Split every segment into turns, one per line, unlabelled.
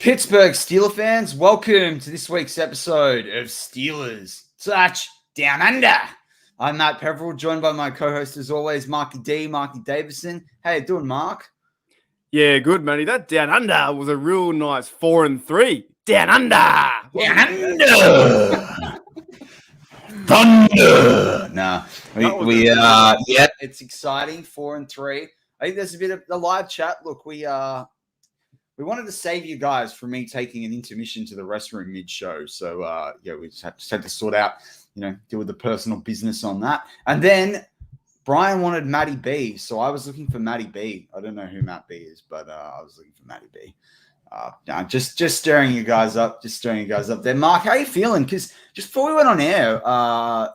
Pittsburgh Steelers fans, welcome to this week's episode of Steelers Touchdown Under. I'm Matt Peverell, joined by my co-host as always, Marky Davison. How you doing, Mark?
Yeah, good, Matty. That Down Under was a real nice 4-3. Down Under!
Down Under! Thunder! Nah, it's exciting, 4-3. I think there's a bit of the live chat. Look, we wanted to save you guys from me taking an intermission to the restroom mid-show. So, we just had to sort out, deal with the personal business on that. And then Brian wanted Matty B, so I was looking for Matty B. I don't know who Matt B is, but I was looking for Matty B. Just stirring you guys up. There. Mark, how are you feeling? Because just before we went on air,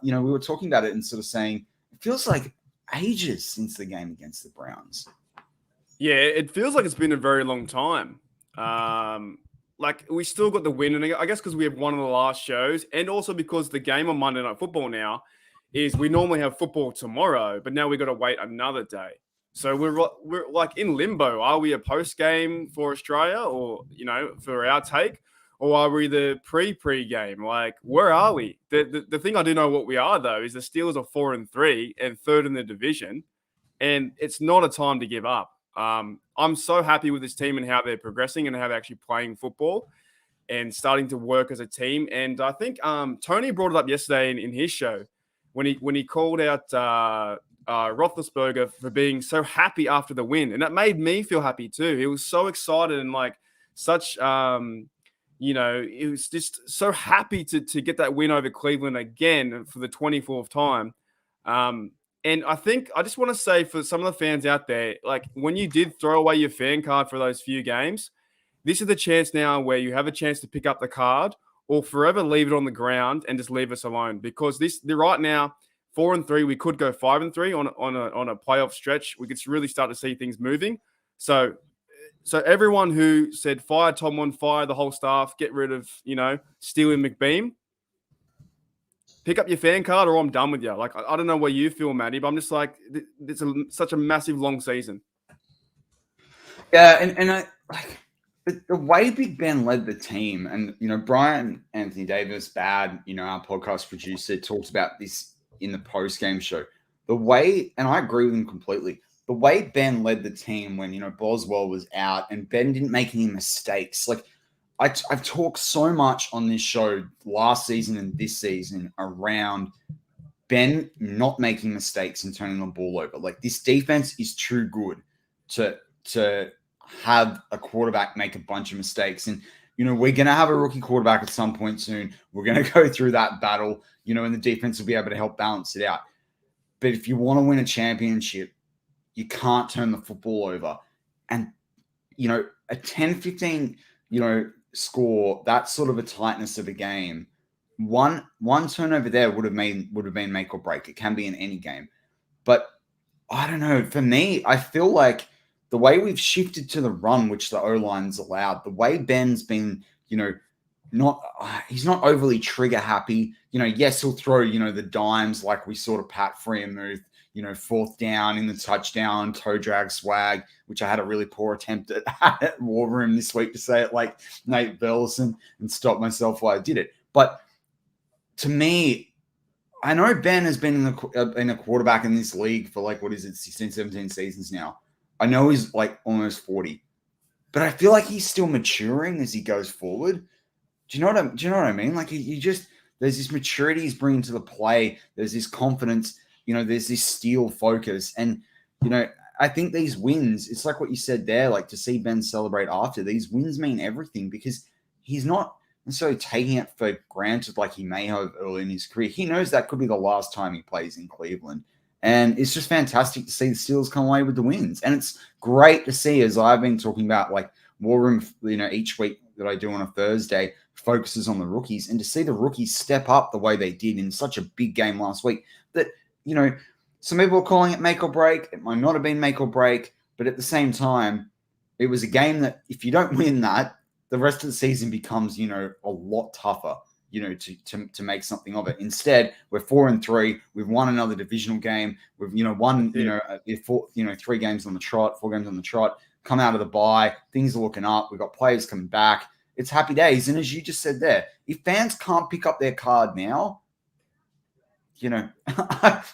we were talking about it and sort of saying it feels like ages since the game against the Browns.
Yeah, it feels like it's been a very long time. We still got the win, and I guess because we have one of the last shows, and also because the game on Monday Night Football now is we normally have football tomorrow, but now we got to wait another day. So we're like in limbo. Are we a post game for Australia, or for our take, or are we the pre-game? Like, where are we? The thing I do know what we are though is the Steelers are 4-3 and third in the division, and it's not a time to give up. I'm so happy with this team and how they're progressing and how they're actually playing football and starting to work as a team. And I think Tony brought it up yesterday in his show when he called out Roethlisberger for being so happy after the win. And that made me feel happy too. He was so excited and he was just so happy to get that win over Cleveland again for the 24th time. And I think I just want to say for some of the fans out there, like when you did throw away your fan card for those few games, this is the chance now where you have a chance to pick up the card or forever leave it on the ground and just leave us alone. Because right now, 4-3, we could go 5-3 on a playoff stretch. We could really start to see things moving. So everyone who said fire Tomlin, fire the whole staff, get rid of Steele and McBeam. Pick up your fan card or I'm done with you. Like, I don't know where you feel, Matty, but I'm just like, it's such a massive, long season.
Yeah, and I like the way Big Ben led the team, and Brian Anthony Davis, our podcast producer, talked about this in the post-game show. The way, and I agree with him completely, the way Ben led the team when, Boswell was out and Ben didn't make any mistakes. Like, I've talked so much on this show last season and this season around Ben not making mistakes and turning the ball over. Like, this defense is too good to have a quarterback make a bunch of mistakes. And, we're going to have a rookie quarterback at some point soon. We're going to go through that battle, and the defense will be able to help balance it out. But if you want to win a championship, you can't turn the football over. And, a 10-15, score, that sort of a tightness of a game, one turnover there would have been make or break. It can be in any game. But I don't know. For me, I feel like the way we've shifted to the run, which the O-line's allowed, the way Ben's been, he's not overly trigger happy. Yes, he'll throw, the dimes like we saw to Pat Freiermuth, fourth down in the touchdown, toe drag swag, which I had a really poor attempt at War Room this week to say it like Nate Burleson and stop myself while I did it. But to me, I know Ben has been in a quarterback in this league for 16, 17 seasons now. I know he's almost 40, but I feel like he's still maturing as he goes forward. Do you know what I mean? Like there's this maturity he's bringing to the play. There's this confidence, there's this steel focus. And, I think these wins, it's like what you said there, like to see Ben celebrate after, these wins mean everything because he's not necessarily taking it for granted like he may have early in his career. He knows that could be the last time he plays in Cleveland. And it's just fantastic to see the Steelers come away with the wins. And it's great to see, as I've been talking about, War Room, each week that I do on a Thursday focuses on the rookies, and to see the rookies step up the way they did in such a big game last week that, some people are calling it make or break. It might not have been make or break, but at the same time, it was a game that if you don't win that, the rest of the season becomes, a lot tougher, to make something of it. Instead, we're 4-3. We've won another divisional game. We've, won, 3 games on the trot, 4 games on the trot, come out of the bye. Things are looking up. We've got players coming back. it's happy days. And as you just said there, if fans can't pick up their card now, you know,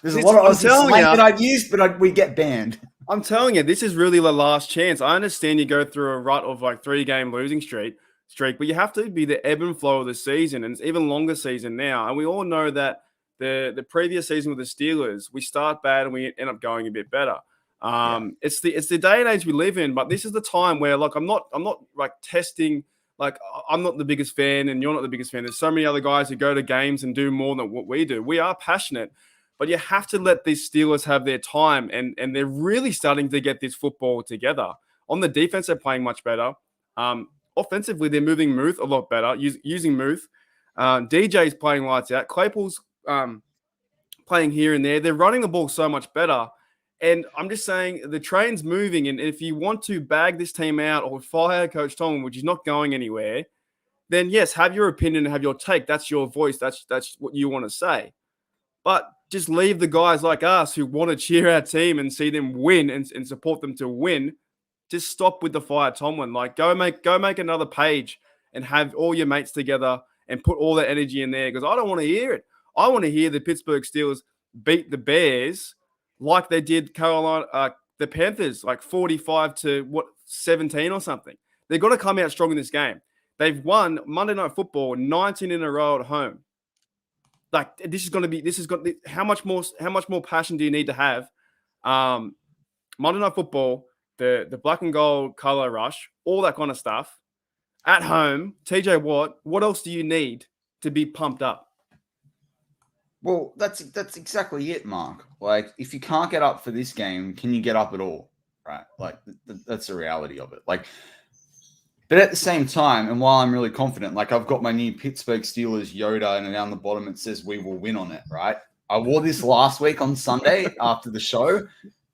there's a lot of Aussie slang that I'd use, but we get banned.
I'm telling you, this is really the last chance. I understand you go through a rut of like 3-game losing streak, but you have to be the ebb and flow of the season, and it's even longer season now. And we all know that the previous season with the Steelers, we start bad and we end up going a bit better. It's the day and age we live in, but this is the time where like I'm not like testing. Like I'm not the biggest fan, and you're not the biggest fan. There's so many other guys who go to games and do more than what we do. We are passionate. But you have to let these Steelers have their time, and they're really starting to get this football together. On the defense, they're playing much better. Offensively, they're moving Muth a lot better, using Muth. DJ's playing lights out. Claypool's playing here and there. They're running the ball so much better. And I'm just saying the train's moving, and if you want to bag this team out or fire Coach Tomlin, which is not going anywhere, then yes, have your opinion and have your take. That's your voice. That's what you want to say. But just leave the guys like us who want to cheer our team and see them win and support them to win. Just stop with the fire Tomlin. Like go make another page and have all your mates together and put all that energy in there, because I don't want to hear it. I want to hear the Pittsburgh Steelers beat the Bears like they did the Panthers, like 45-17 or something. They've got to come out strong in this game. They've won Monday Night Football 19 in a row at home. Like how much more passion do you need to have? Monday Night Football, the black and gold color rush, all that kind of stuff at home. TJ Watt, what else do you need to be pumped up?
Well, that's exactly it, Mark. Like, if you can't get up for this game, can you get up at all? Right? Like, that's the reality of it. Like, but at the same time, and while I'm really confident, like I've got my new Pittsburgh Steelers Yoda, and down the bottom it says "We will win" on it. Right? I wore this last week on Sunday after the show,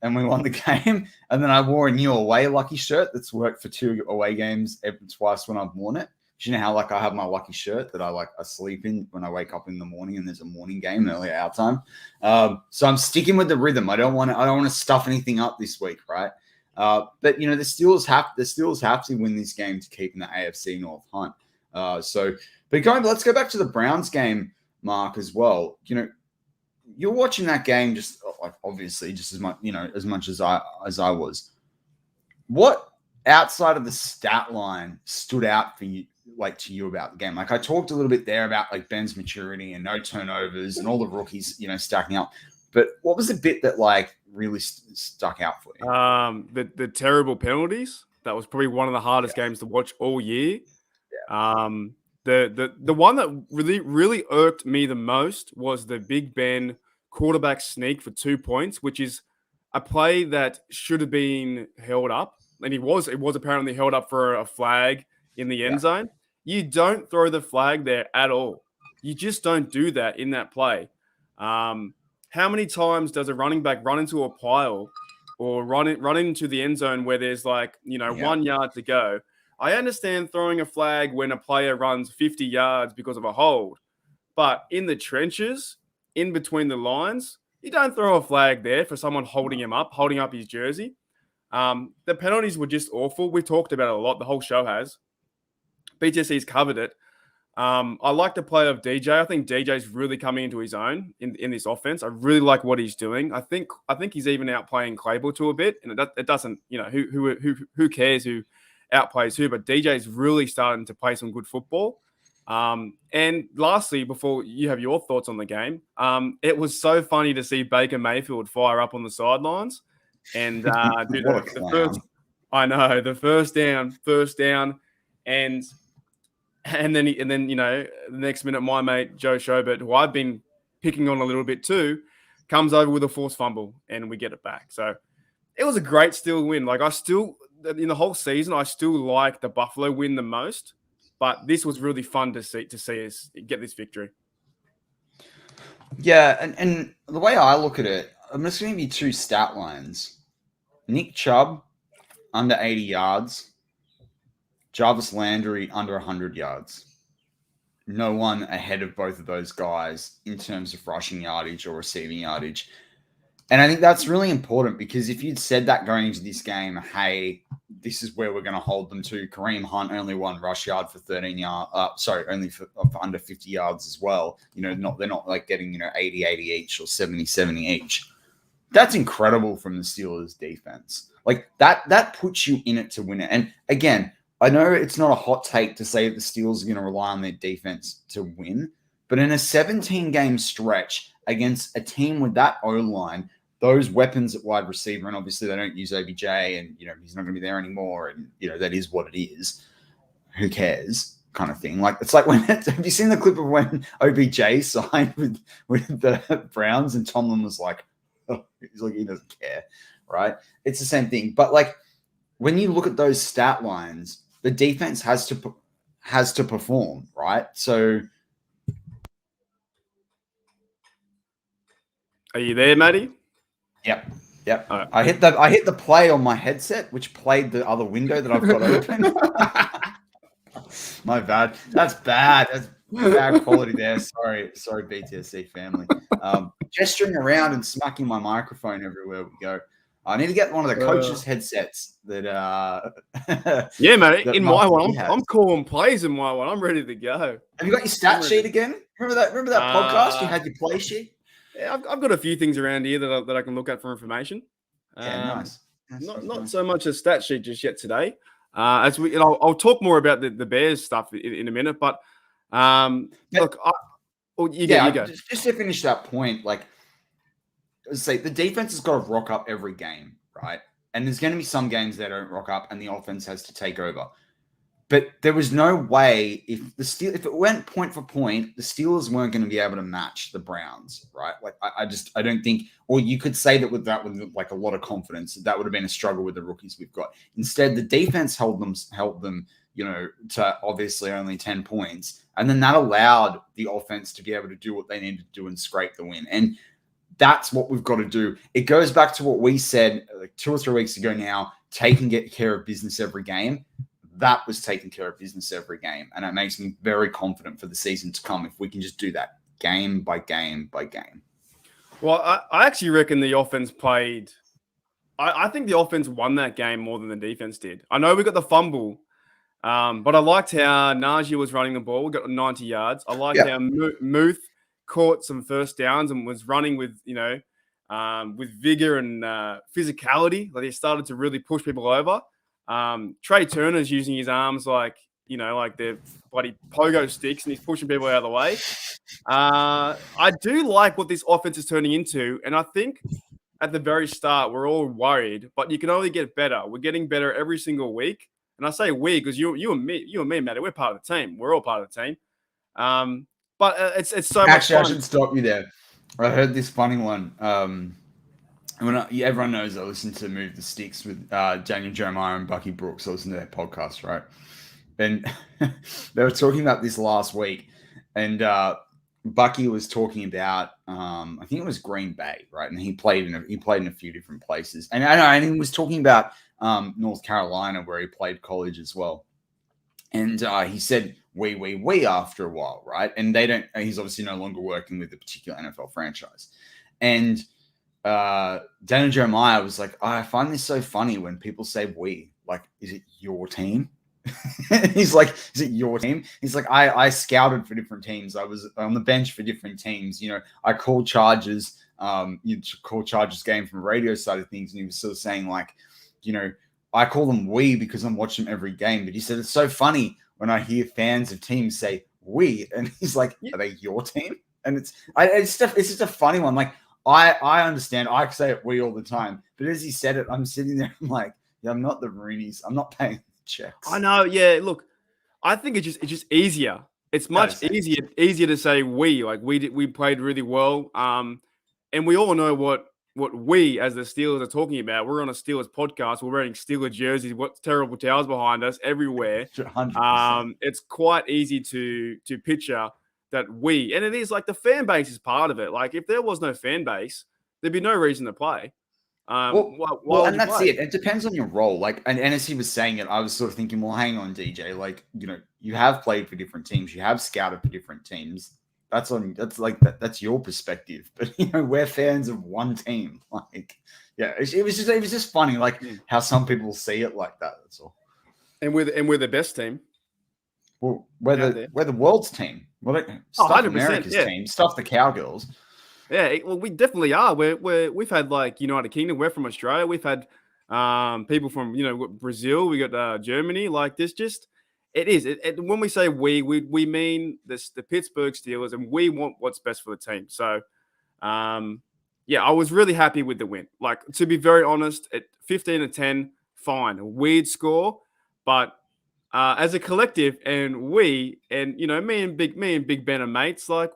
and we won the game. And then I wore a new away lucky shirt that's worked for 2 away games twice when I've worn it. Do you know how like I have my lucky shirt that I sleep in when I wake up in the morning, and there's a morning game early out time. So I'm sticking with the rhythm. I don't want to stuff anything up this week, right? But the Steelers have to win this game to keep in the AFC North hunt. Let's go back to the Browns game, Mark, as well. You're watching that game just like obviously just as much as I was. What outside of the stat line stood out for you, like to you about the game? Like I talked a little bit there about like Ben's maturity and no turnovers and all the rookies, stacking up. But what was the bit that like really stuck out for you?
The terrible penalties. That was probably one of the hardest games to watch all year. Yeah. The one that really irked me the most was the Big Ben quarterback sneak for 2 points, which is a play that should have been held up, and it was apparently held up for a flag in the end zone. You don't throw the flag there at all. You just don't do that in that play. How many times does a running back run into a pile or run into the end zone where there's 1 yard to go? I understand throwing a flag when a player runs 50 yards because of a hold, but in the trenches, in between the lines, you don't throw a flag there for someone holding up his jersey. The penalties were just awful. We talked about it a lot. The whole show has. BTSC's covered it. I like the play of DJ. I think DJ's really coming into his own in this offense. I really like what he's doing. I think he's even outplaying Claypool to a bit, and it doesn't. Who cares who outplays who? But DJ's really starting to play some good football. And lastly, before you have your thoughts on the game, it was so funny to see Baker Mayfield fire up on the sidelines, and the first down, and then the next minute, my mate Joe Schobert, who I've been picking on a little bit too, comes over with a forced fumble, and we get it back. So it was a great Steel win. Like in the whole season, I still like the Buffalo win the most, but this was really fun to see us get this victory.
Yeah, and the way I look at it, I'm just going to give you 2 stat lines. Nick Chubb, under 80 yards. Jarvis Landry, under 100 yards. No one ahead of both of those guys in terms of rushing yardage or receiving yardage. And I think that's really important because if you'd said that going into this game, hey, this is where we're going to hold them to. Kareem Hunt only one rush yard for 13 yards. Only for under 50 yards as well. They're not like getting 80 each or 70 each. That's incredible from the Steelers defense. Like that puts you in it to win it. And again, I know it's not a hot take to say the Steelers are going to rely on their defense to win, but in a 17-game stretch against a team with that O-line, those weapons at wide receiver, and obviously they don't use OBJ, and he's not going to be there anymore, and that is what it is. Who cares? Kind of thing. Like it's like have you seen the clip of when OBJ signed with the Browns and Tomlin was like, oh, he's like he doesn't care, right? It's the same thing. But like when you look at those stat lines, the defense has to perform, right? So,
are you there, Matty?
Yep. Right. I hit the play on my headset, which played the other window that I've got open. My bad. That's bad. That's bad quality there. Sorry, BTSC family. Gesturing around and smacking my microphone everywhere we go. I need to get one of the coaches' headsets that.
Yeah, mate. In my one, I'm calling plays in my one. I'm ready to go.
Have you got your stat sheet again? Remember that podcast? You had your play sheet.
Yeah, I've got a few things around here that I can look at for information.
Yeah, nice.
Not so much a stat sheet just yet today. I'll talk more about the Bears stuff in a minute. But look, you go.
Just to finish that point, like, say the defense has got to rock up every game, right? And there's going to be some games that don't rock up, and the offense has to take over. But there was no way if it went point for point, the Steelers weren't going to be able to match the Browns, right? Like I don't think, or you could say that with like a lot of confidence, that would have been a struggle with the rookies we've got. Instead, the defense held them, to obviously only 10 points, and then that allowed the offense to be able to do what they needed to do and scrape the win. And that's what we've got to do. It goes back to what we said like 2 or 3 weeks ago now, taking care of business every game. That was taking care of business every game. And it makes me very confident for the season to come if we can just do that game by game by game.
Well, I actually reckon the offense played – I think the offense won that game more than the defense did. I know we got the fumble, but I liked how Najee was running the ball. We got 90 yards. I liked how Muth caught some first downs and was running with, with vigor and physicality. Like he started to really push people over. Trey Turner's using his arms like they're bloody pogo sticks, and he's pushing people out of the way. I do like what this offense is turning into, and I think at the very start we're all worried, but you can only get better. We're getting better every single week, and I say we because you and me, Matty, we're part of the team. We're all part of the team. But it's so much fun.
I should stop you there. I heard this funny one. Everyone knows I listen to Move the Sticks with Daniel Jeremiah and Bucky Brooks. I listen to their podcast, right? And they were talking about this last week. And Bucky was talking about, I think it was Green Bay, right? And he played in a few different places. And he was talking about North Carolina, where he played college as well. And he said, we after a while, right? And he's obviously no longer working with a particular NFL franchise. And Daniel Jeremiah was like, I find this so funny when people say we. Like, is it your team? He's like, is it your team? He's like, I scouted for different teams. I was on the bench for different teams. I called Chargers, game from the radio side of things. And he was sort of saying like, I call them we because I'm watching them every game. But he said, it's so funny when I hear fans of teams say we. And he's like, are they your team? And it's just a funny one. Like, I understand. I say it we all the time. But as he said it, I'm sitting there. I'm like, yeah, I'm not the Roonies. I'm not paying checks.
I know. Yeah. Look, I think it's just easier. It's much easier to say we. Like we played really well. And we all know what we as the Steelers are talking about. We're on a Steelers podcast. We're wearing Steelers jerseys. What terrible towels behind us everywhere.
100%.
It's quite easy to picture that we, and it is like the fan base is part of it. Like if there was no fan base, there'd be no reason to play.
Well, and that's it. It depends on your role. Like, and as he was saying it, I was sort of thinking, well, hang on, DJ. Like, you have played for different teams. You have scouted for different teams. that's your perspective. But we're fans of one team. Like, yeah, it was just funny, like how some people see it like that. That's all.
And we're the best team.
Well, we're the world's team. Well, stuff America's team, stuff the Cowgirls.
Yeah, well, we definitely are. We've had like United Kingdom. We're from Australia. We've had people from Brazil. We got Germany. Like this, just it is. When we say we mean the Pittsburgh Steelers, and we want what's best for the team. So, yeah, I was really happy with the win. Like, to be very honest, at 15-10, fine, a weird score, but as a collective, and me and Big Ben are mates. Like,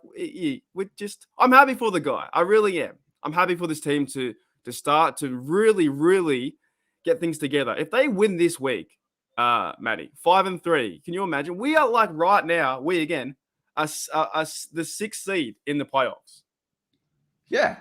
I'm happy for the guy. I really am. I'm happy for this team to start to really, really get things together. If they win this week, Matty, 5-3, can you imagine? We are like right now. We again are the 6th seed in the playoffs.
Yeah.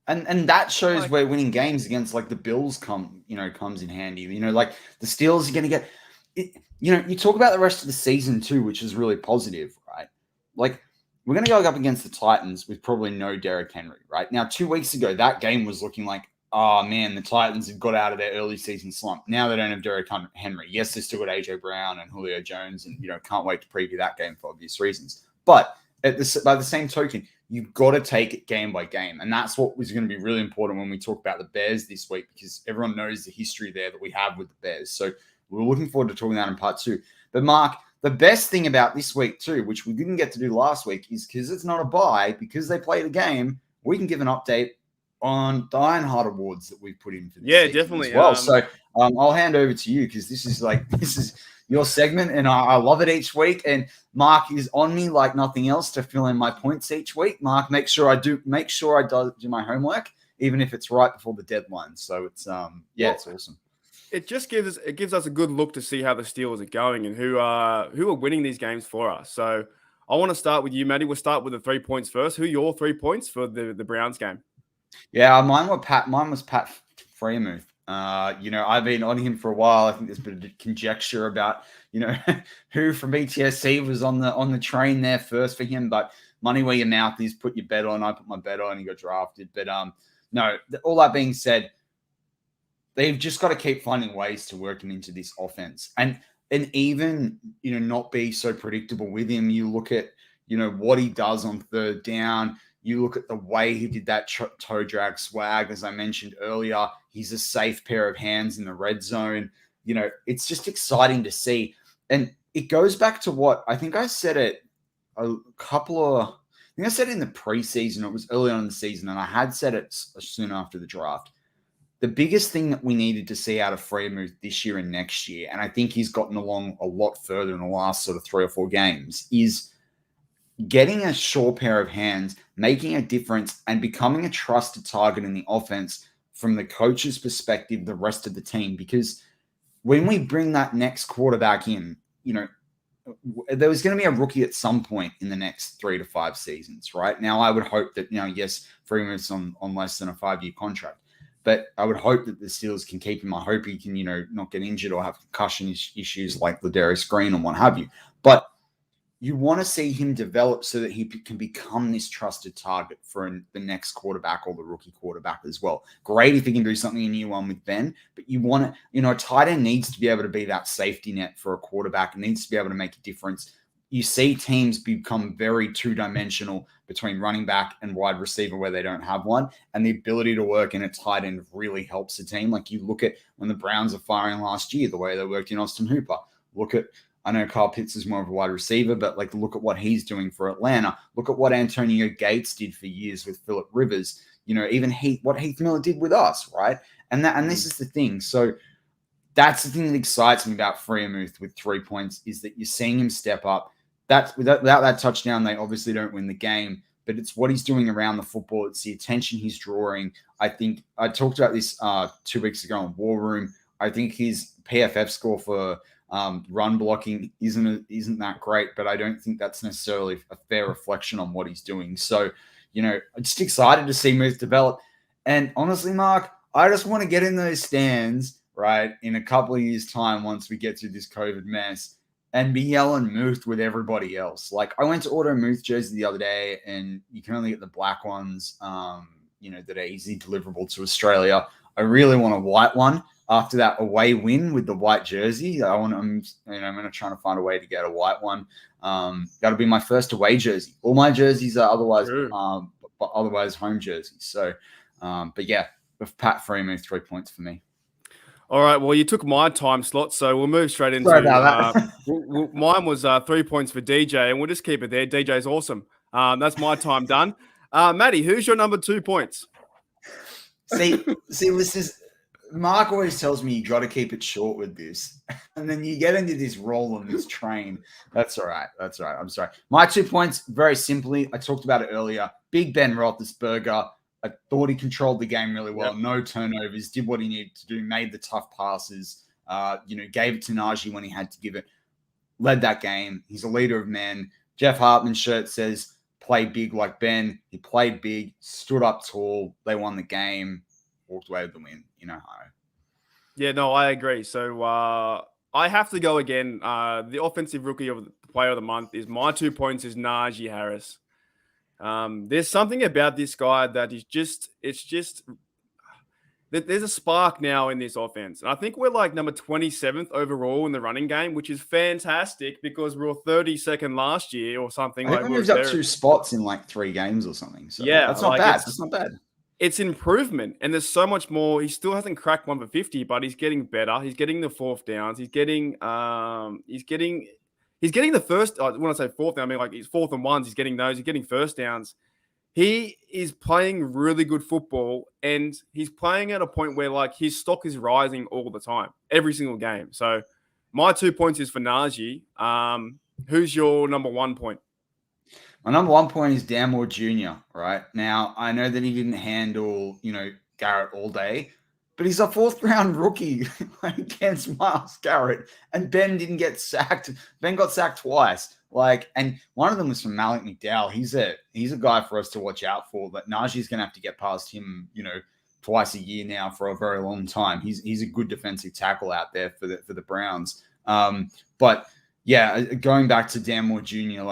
And that shows where winning games against like the Bills comes in handy. Like the Steelers are going to get it. You talk about the rest of the season too, which is really positive, right? Like we're going to go up against the Titans with probably no Derrick Henry, right? Now, 2 weeks ago, that game was looking like, oh man, the Titans have got out of their early season slump. Now they don't have Derrick Henry. Yes, they still got AJ Brown and Julio Jones, and can't wait to preview that game for obvious reasons. But by the same token, you've got to take it game by game. And that's what was going to be really important when we talk about the Bears this week, because everyone knows the history there that we have with the Bears. So we're looking forward to talking that in part 2. But Mark, the best thing about this week too, which we didn't get to do last week, is because it's not a bye, because they played a game, we can give an update on the Ironheart Awards that we've put in for this season
definitely
as well. So I'll hand over to you, because this is your segment, and I love it each week. And Mark is on me like nothing else to fill in my points each week. Mark, make sure I do my homework, even if it's right before the deadline. So it's it's awesome.
It just gives us a good look to see how the Steelers are going and who are winning these games for us. So I want to start with you, Matty. We'll start with the 3 points first. Who are your 3 points for the Browns game?
Yeah, mine was Pat Freiermuth. I've been on him for a while. I think there's been a conjecture about, who from BTSC was on the train there first for him. But money where your mouth is, put your bet on. I put my bet on, he got drafted. But no, all that being said, they've just got to keep finding ways to work him into this offense. And even, not be so predictable with him. You look at, what he does on third down. You look at the way he did that toe drag swag, as I mentioned earlier. He's a safe pair of hands in the red zone. It's just exciting to see. And it goes back to what I think I said it I said it in the preseason. It was early on in the season, and I had said it soon after the draft. The biggest thing that we needed to see out of Freiermuth this year and next year, and I think he's gotten along a lot further in the last sort of 3 or 4 games, is getting a sure pair of hands, making a difference, and becoming a trusted target in the offense from the coach's perspective, the rest of the team. Because when we bring that next quarterback in, there was going to be a rookie at some point in the next 3 to 5 seasons, right? Now, I would hope that, yes, Freeman's on less than a 5-year contract. But I would hope that the Steelers can keep him. I hope he can, not get injured or have concussion issues like Ladarius Green and what have you. But you want to see him develop so that he can become this trusted target for the next quarterback or the rookie quarterback as well. Great if he can do something in year 1 with Ben, but you want to, a tight end needs to be able to be that safety net for a quarterback. It needs to be able to make a difference. You see teams become very two-dimensional between running back and wide receiver where they don't have one, and the ability to work in a tight end really helps the team. Like you look at when the Browns are firing last year, the way they worked in Austin Hooper. I know Kyle Pitts is more of a wide receiver, but look at what he's doing for Atlanta. Look at what Antonio Gates did for years with Phillip Rivers. Even what Heath Miller did with us, right? And this is the thing. So that's the thing that excites me about Freiermuth with 3 points, is that you're seeing him step up. Without that touchdown, they obviously don't win the game, but it's what he's doing around the football. It's the attention he's drawing. I think I talked about this 2 weeks ago on War Room. I think his PFF score for run blocking isn't that great, but I don't think that's necessarily a fair reflection on what he's doing. So, I'm just excited to see Muth develop. And honestly, Mark, I just want to get in those stands, right, in a couple of years' time once we get through this COVID mess, and be yelling Muth with everybody else. Like I went to order a Muth jersey the other day, and you can only get the black ones, that are easy deliverable to Australia. I really want a white one after that away win with the white jersey. I'm going to try to find a way to get a white one. That'll be my first away jersey. All my jerseys are otherwise home jerseys. So, but yeah, with Pat Freiermuth, 3 points for me.
All right. Well, you took my time slot, so we'll move straight into. Mine was 3 points for DJ, and we'll just keep it there. DJ's awesome. That's my time done. Matty, who's your number 2 points?
See, this is Mark always tells me you got to keep it short with this, and then you get into this roll on this train. That's all right. I'm sorry. My 2 points, very simply, I talked about it earlier. Big Ben Roethlisberger. I thought he controlled the game really well. Yep. No turnovers, did what he needed to do, made the tough passes, gave it to Najee when he had to give it, led that game. He's a leader of men. Jeff Hartman's shirt says, play big like Ben. He played big, stood up tall. They won the game, walked away with the win. You know how.
Yeah, no, I agree. So I have to go again. The offensive rookie of the player of the month is my 2 points is Najee Harris. There's something about this guy that is there's a spark now in this offense. And I think we're like number 27th overall in the running game, which is fantastic because we were 32nd last year or something.
I think we moved up 2 spots in like 3 games or something. So
yeah,
that's not bad. That's not bad.
It's improvement, and there's so much more. He still hasn't cracked 1 for 50, but he's getting better. He's getting the 4th downs. He's getting the first. When I say 4th down, I mean like he's 4th and 1s. He's getting those. He's getting first downs. He is playing really good football, and he's playing at a point where like his stock is rising all the time, every single game. So my 2 points is for Najee. Who's your number 1 point?
My number 1 point is Dan Moore Jr., right? Now, I know that he didn't handle, Garrett all day, but he's a 4th-round rookie against Myles Garrett, and Ben didn't get sacked. Ben got sacked twice. And one of them was from Malik McDowell. He's a guy for us to watch out for, but Najee's going to have to get past him, twice a year now for a very long time. He's a good defensive tackle out there for the Browns. But yeah, going back to Dan Moore Jr.,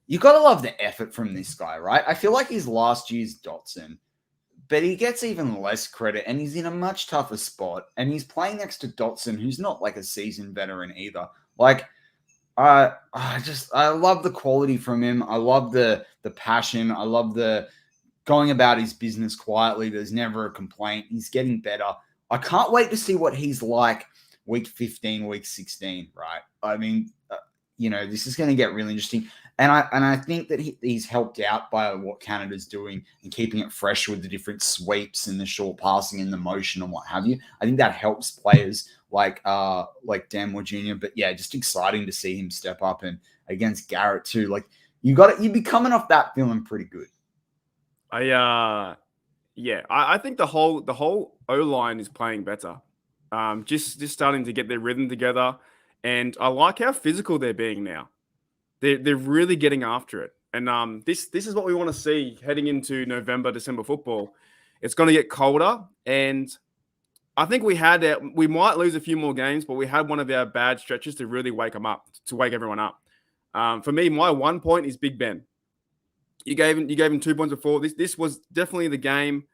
you got to love the effort from this guy, right? I feel like he's last year's Dotson, but he gets even less credit, and he's in a much tougher spot, and he's playing next to Dotson, who's not like a seasoned veteran either. I love the quality from him. I love the passion. I love the going about his business quietly. There's never a complaint. He's getting better. I can't wait to see what he's like week 15, week 16, right? I mean, this is going to get really interesting. And I think that he's helped out by what Canada's doing and keeping it fresh with the different sweeps and the short passing and the motion and what have you. I think that helps players like Dan Moore Jr. But yeah, just exciting to see him step up and against Garrett too. You'd be coming off that feeling pretty good.
I think the whole O-line is playing better. Just starting to get their rhythm together. And I like how physical they're being now. They're really getting after it. And this is what we want to see heading into November, December football. It's going to get colder. And I think we might lose a few more games, but we had one of our bad stretches to really wake everyone up. For me, my 1 point is Big Ben. You gave him 2 points before. This was definitely the game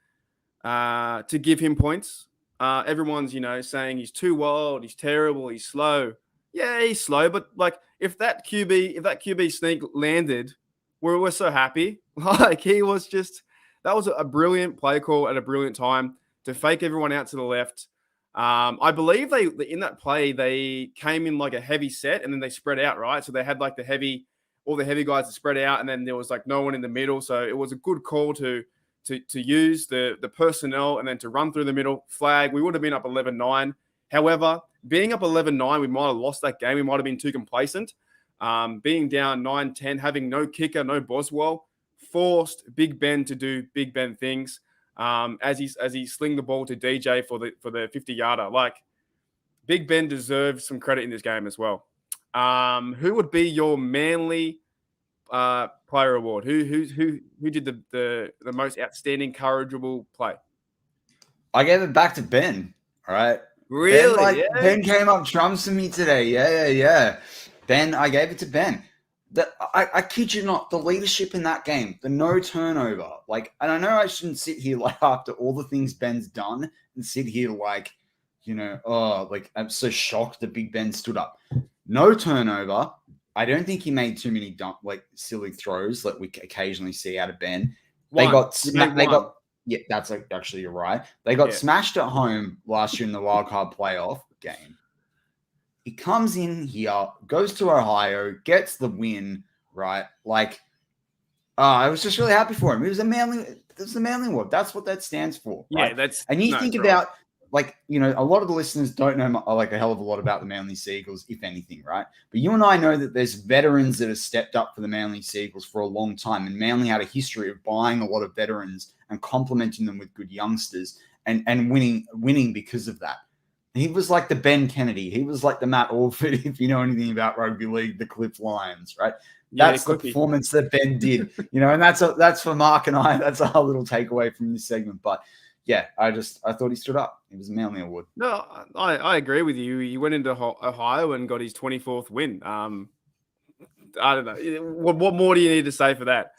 to give him points. Everyone's, saying he's too old, he's terrible, he's slow. Yeah, he's slow, but if that QB sneak landed, we're so happy. That was a brilliant play call at a brilliant time to fake everyone out to the left. I believe in that play they came in like a heavy set and then they spread out, right? So they had all the heavy guys to spread out, and then there was no one in the middle. So it was a good call to use the personnel and then to run through the middle, flag. We would have been up 11-9. However, being up 11-9, we might have lost that game. We might have been too complacent. Being down 9-10, having no kicker, no Boswell, forced Big Ben to do Big Ben things as he sling the ball to DJ for the 50-yarder. Big Ben deserves some credit in this game as well. Who would be your manly player award? Who did the most outstanding, courageable play?
I gave it back to Ben. All right.
Really?
Ben came up trumps for me today. Yeah. Ben, I gave it to Ben. I kid you not, the leadership in that game, the no turnover, and I know I shouldn't sit here after all the things Ben's done and sit here I'm so shocked that Big Ben stood up. No turnover. I don't think he made too many silly throws like we occasionally see out of Ben. They got yeah, that's actually you're right. They got smashed at home last year in the wild card playoff game. He comes in here, goes to Ohio, gets the win, right? I was just really happy for him. It was the Manly Award. That's what that stands for. Right?
Yeah,
and you think about a lot of the listeners don't know a hell of a lot about the Manly Seagulls, if anything, right? But you and I know that there's veterans that have stepped up for the Manly Seagulls for a long time, and Manly had a history of buying a lot of veterans and complementing them with good youngsters and winning because of that. He was like the Ben Kennedy. He was like the Matt Orford, if you know anything about rugby league, the Cliff Lions, right? That's the performance that Ben did, and that's for Mark and I. That's our little takeaway from this segment. But yeah, I thought he stood up. It was a Manly Award.
No, I agree with you. He went into Ohio and got his 24th win. I don't know. What more do you need to say for that?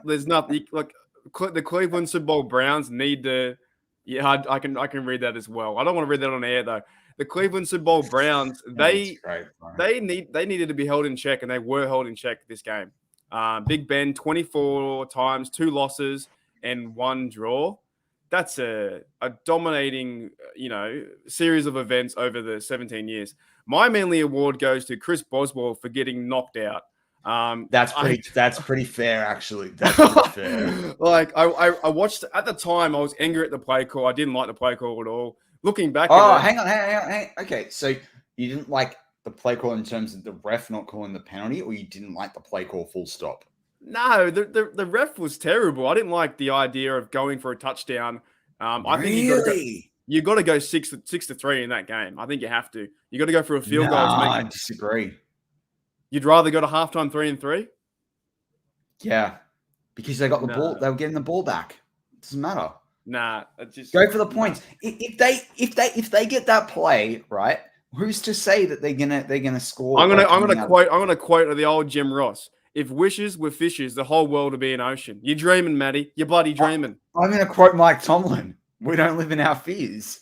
There's nothing the Cleveland Super Bowl Browns need to. Yeah, I can read that as well. I don't want to read that on air though. The Cleveland Super Bowl Browns, they needed to be held in check, and they were held in check this game. Big Ben, 24 times, 2 losses and 1 draw. That's a dominating, series of events over the 17 years. My Manly Award goes to Chris Boswell for getting knocked out.
That's pretty fair, actually. That's pretty fair.
I watched at the time. I was angry at the play call. I didn't like the play call at all. Looking back,
hang on. Okay, so you didn't like the play call in terms of the ref not calling the penalty, or you didn't like the play call full stop?
No, the ref was terrible. I didn't like the idea of going for a touchdown. I think you got to go 6-3 in that game. I think you have to. You got to go for a field goal.
I disagree.
You'd rather go to halftime 3-3?
Yeah, because they got the ball. They were getting the ball back. It doesn't matter.
Nah, just
go for the points. If they get that play right, who's to say that they're gonna score?
I'm gonna quote the old Jim Ross. If wishes were fishes, the whole world would be an ocean. You're dreaming, Matty. You're bloody dreaming.
I'm gonna quote Mike Tomlin. We don't live in our fears.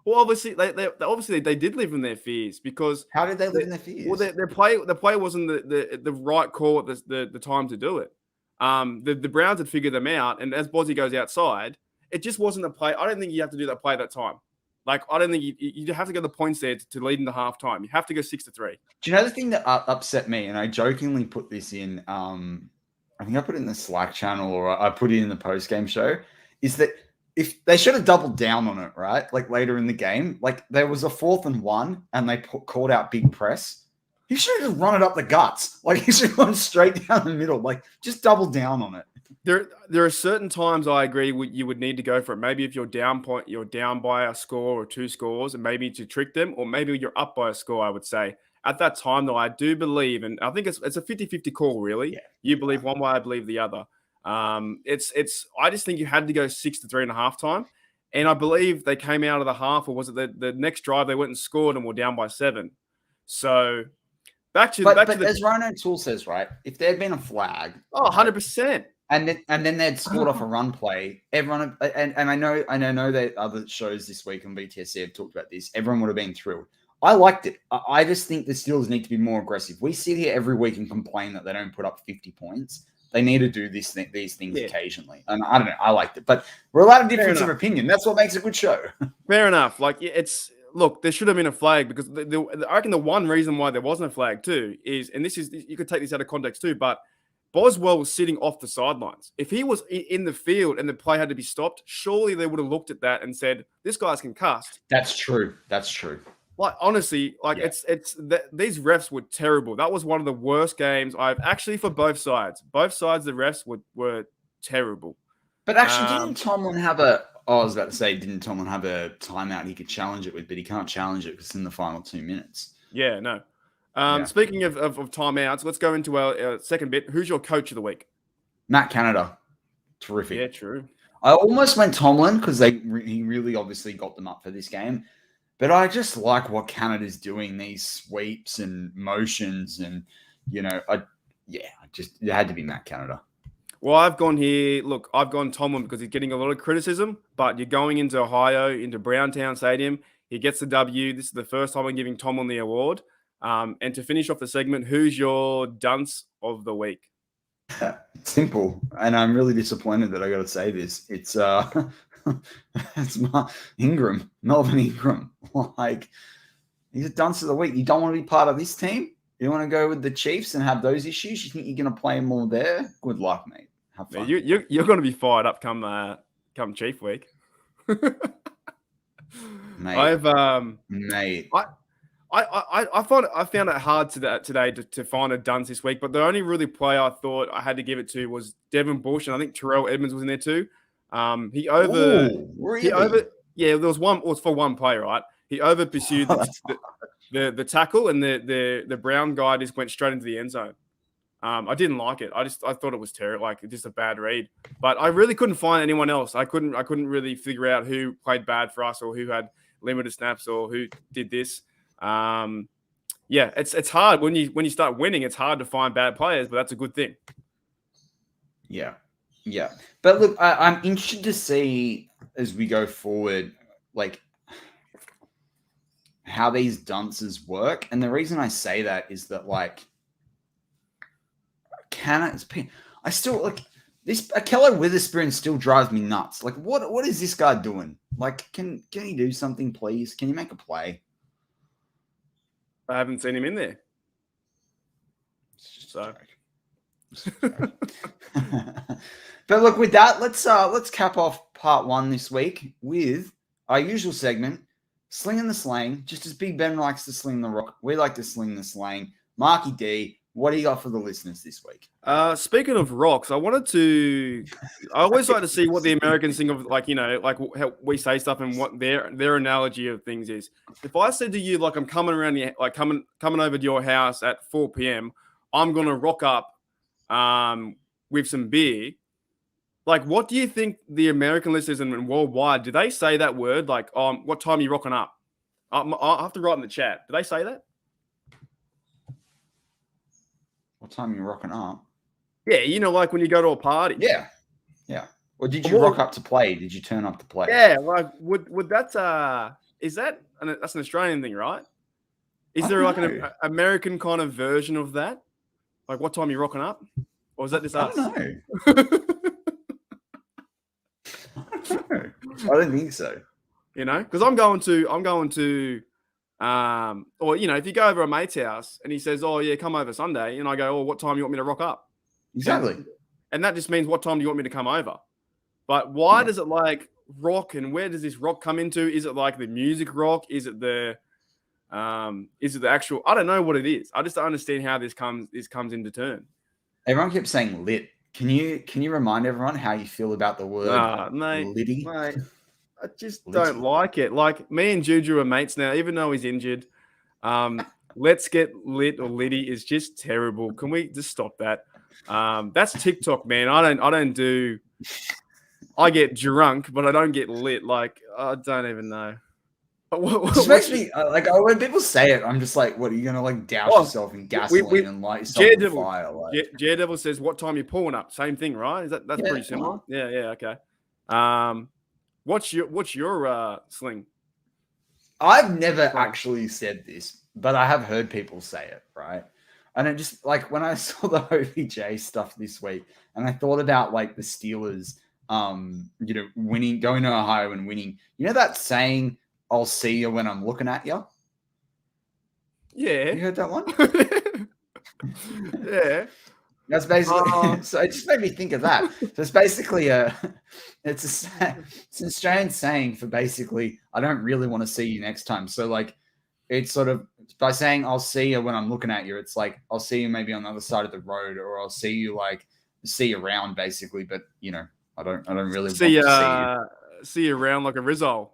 Well, obviously, they did live in their fears because
how did they live in their fears?
Well, the play wasn't the right call at the time to do it. The Browns had figured them out, and as Bozzy goes outside, it just wasn't a play. I don't think you have to do that play at that time. I don't think you have to go the points there to lead into halftime. You have to go 6-3.
Do you know the thing that upset me? And I jokingly put this in. I think I put it in the Slack channel, or I put it in the post game show. Is that if they should have doubled down on it, right? Later in the game, there was a 4th and 1, and they called out big press. He should have just run it up the guts. He should have gone straight down the middle. Just double down on it.
There are certain times I agree you would need to go for it. Maybe if you're down by a score or 2 scores, and maybe to trick them, or maybe you're up by a score. I would say at that time, though, I do believe, and I think it's a 50-50 call. Really, you believe one way, I believe the other. I just think you had to go 6-3 in a halftime, and I believe they came out of the half, or was it the next drive they went and scored and were down by 7. So but
as Rhino Tool says, right? If there had been a flag,
100%.
And then they'd scored off a run play. Everyone and I know that other shows this week on BTSC have talked about this. Everyone would have been thrilled. I liked it. I just think the Steelers need to be more aggressive. We sit here every week and complain that they don't put up 50 points. They need to do these things occasionally. And I don't know. I liked it, but we're a lot of difference of opinion. That's what makes a good show.
Fair enough. Look, there should have been a flag because I reckon the one reason why there wasn't a flag too is, and this is, you could take this out of context too, but Boswell was sitting off the sidelines. If he was in the field and the play had to be stopped, surely they would have looked at that and said, "This guy's concussed."
That's true.
Honestly, these refs were terrible. That was one of the worst games I've actually for both sides. Both sides, the refs were terrible.
But actually, didn't Tomlin have a? Oh, I was about to say, didn't Tomlin have a timeout he could challenge it with? But he can't challenge it because it's in the final 2 minutes.
Yeah, no. Speaking of timeouts, let's go into our second bit. Who's your coach of the week?
Matt Canada. Terrific.
Yeah, true.
I almost went Tomlin because he really obviously got them up for this game. But I just like what Canada's doing, these sweeps and motions, and it had to be Matt Canada.
Well, I've gone here. Look, I've gone Tomlin because he's getting a lot of criticism, but you're going into Ohio, into Browntown Stadium. He gets the W. This is the first time I'm giving Tomlin the award. And to finish off the segment, who's your dunce of the week?
Simple, and I'm really disappointed that I got to say this. It's it's Ingram, Melvin Ingram. Like, he's a dunce of the week. You don't want to be part of this team. You want to go with the Chiefs and have those issues. You think you're going to play more there? Good luck, mate. Have fun.
You're going to be fired up come Chief week.
Mate,
mate. I found it hard today to find a dunce this week, but the only really player I thought I had to give it to was Devin Bush, and I think Terrell Edmonds was in there too. There was one. It was for one play, right? He over pursued the tackle, and the Brown guy just went straight into the end zone. I didn't like it. I thought it was terrible, like just a bad read. But I really couldn't find anyone else. I couldn't really figure out who played bad for us or who had limited snaps or who did this. It's hard when you start winning. It's hard to find bad players, but that's a good thing.
Yeah. But look, I'm interested to see as we go forward, like how these dunces work. And the reason I say that is that, like, I still like this. Akello Witherspoon still drives me nuts. Like, what is this guy doing? Like, can he do something, please? Can you make a play?
I haven't seen him in there. So.
But look, with that, let's cap off part one this week with our usual segment, slinging the slang. Just as Big Ben likes to sling the rock, we like to sling the slang. Marky D, what do you got for the listeners this week?
Speaking of rocks, I always like to see what the Americans think of, like, like how we say stuff and what their analogy of things is. If I said to you, like, I'm coming around here, like coming over to your house at 4 p.m., I'm going to rock up with some beer. Like, what do you think the American listeners and worldwide, do they say that word? Like, what time are you rocking up? I'll have to write in the chat. Do they say that?
What time are you rocking up?
Yeah, like when you go to a party.
Yeah. Or did you rock up to play? Did you turn up to play?
Yeah, like would that is that that's an Australian thing, right? Is there like an American kind of version of that? Like, what time are you rocking up? Or is that just us?
I don't know. I don't think so.
Because I'm going to or if you go over a mate's house and he says, "Oh yeah, come over Sunday," and I go, "Oh, what time do you want me to rock up?"
Exactly.
And that just means, what time do you want me to come over? But why does it like rock, and where does this rock come into? Is it like the music rock? Is it the actual? I don't know what it is. I just don't understand how this comes into turn.
Everyone keeps saying lit. Can you remind everyone how you feel about the word litty?
Mate, I just don't like it. Like, me and Juju are mates now, even though he's injured. Let's get lit or litty is just terrible. Can we just stop that? That's TikTok, man. I get drunk, but I don't get lit. Like, I don't even know.
It makes me like, when people say it, I'm just like, what, are you gonna like douse yourself in gasoline and light yourself on fire? Like,
Daredevil says, "What time you pulling up?" Same thing, right? That's pretty similar. Yeah, okay. What's your sling?
I've never actually said this, but I have heard people say it, right? And it just, like, when I saw the OBJ stuff this week, and I thought about like the Steelers, winning, going to Ohio and winning. You know that saying, "I'll see you when I'm looking at you"?
Yeah.
You heard that one?
Yeah.
That's basically, so it just made me think of that. So it's basically it's an Australian saying for basically, I don't really want to see you next time. So like, it's sort of, by saying "I'll see you when I'm looking at you," it's like, I'll see you maybe on the other side of the road, or I'll see you around basically. But I don't really want to
see you around like a Rizzo,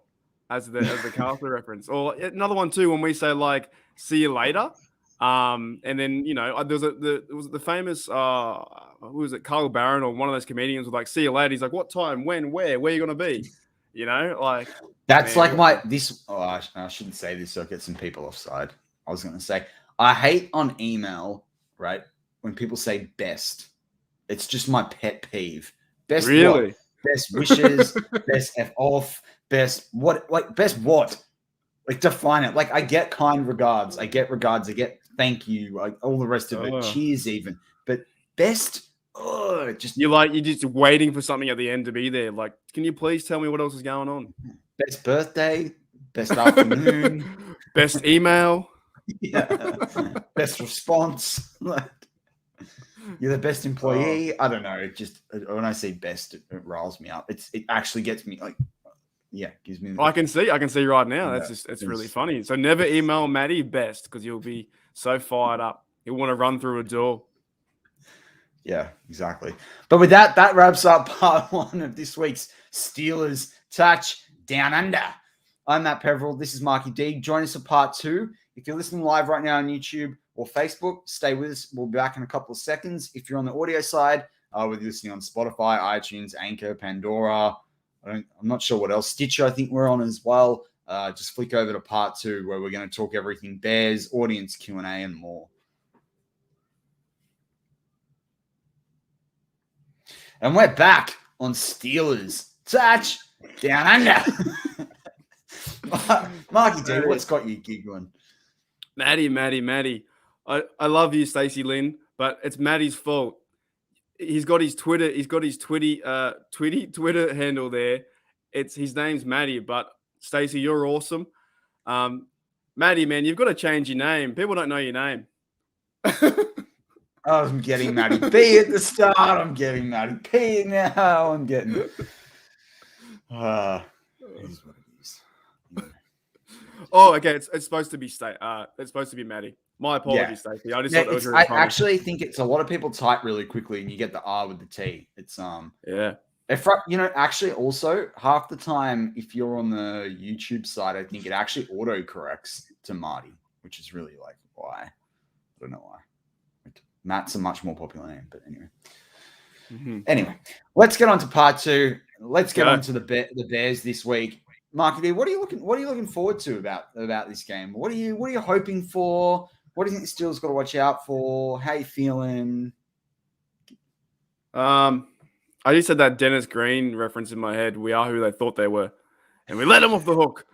as the Carlton reference. Or another one too, when we say like, "See you later." And then there was the famous who was it, Carl Barron or one of those comedians was like, see you later. He's like, what time, when, where are you going to be? You know, like.
That's
man,
like I shouldn't say this, so I'll get some people offside. I was going to say, I hate on email, right, when people say best. It's just my pet peeve. Best
really?
What? Best wishes, best F off, best what? Like, best what? Like, define it. Like, I get kind regards. I get regards. I get thank you. Like, all the rest of it. Cheers even. But best, just...
You're just waiting for something at the end to be there. Like, can you please tell me what else is going on?
Best birthday, best afternoon.
Best email.
Yeah. Best response. You're the best employee. I don't know. It just, when I say best, it riles me up. It actually gets me like, yeah, gives me.
I can see right now. It's really funny. So never email Matty best because you'll be so fired up. You'll want to run through a door.
Yeah, exactly. But with that wraps up part 1 of this week's Steelers Touch Down Under. I'm Matt Peverell. This is Marky D. Join us for part 2. If you're listening live right now on YouTube or Facebook, stay with us. We'll be back in a couple of seconds. If you're on the audio side, whether you're listening on Spotify, iTunes, Anchor, Pandora, I'm not sure what else. Stitcher, I think we're on as well. Just flick over to part 2 where we're going to talk everything Bears, audience Q&A, and more. And we're back on Steelers Touch Down Under. Marky D, what's got you giggling?
Matty. I love you, Stacey Lynn, but it's Matty's fault. He's got his Twitter. He's got his Twitter handle there. His name's Matty, but Stacey, you're awesome. Matty, man, you've got to change your name. People don't know your name.
I'm getting Matty B at the start. I'm getting Matty P now. I'm getting. It is what it is.
Oh, okay. It's supposed to be it's supposed to be Matty. My apologies, Stacey. I just thought it was really funny.
I actually think it's a lot of people type really quickly, and you get the R with the T. It's
yeah.
If actually also half the time, if you're on the YouTube side, I think it actually auto corrects to Marty, which is really like why. I don't know why. Matt's a much more popular name, but anyway.
Mm-hmm.
Anyway, let's get on to part 2. Let's get on to the Bears this week. Marky D, what are you looking forward to about this game? What are you hoping for? What do you think the Steelers got to watch out for? How you feeling?
I just said that Dennis Green reference in my head. We are who they thought they were, and we let them off the hook.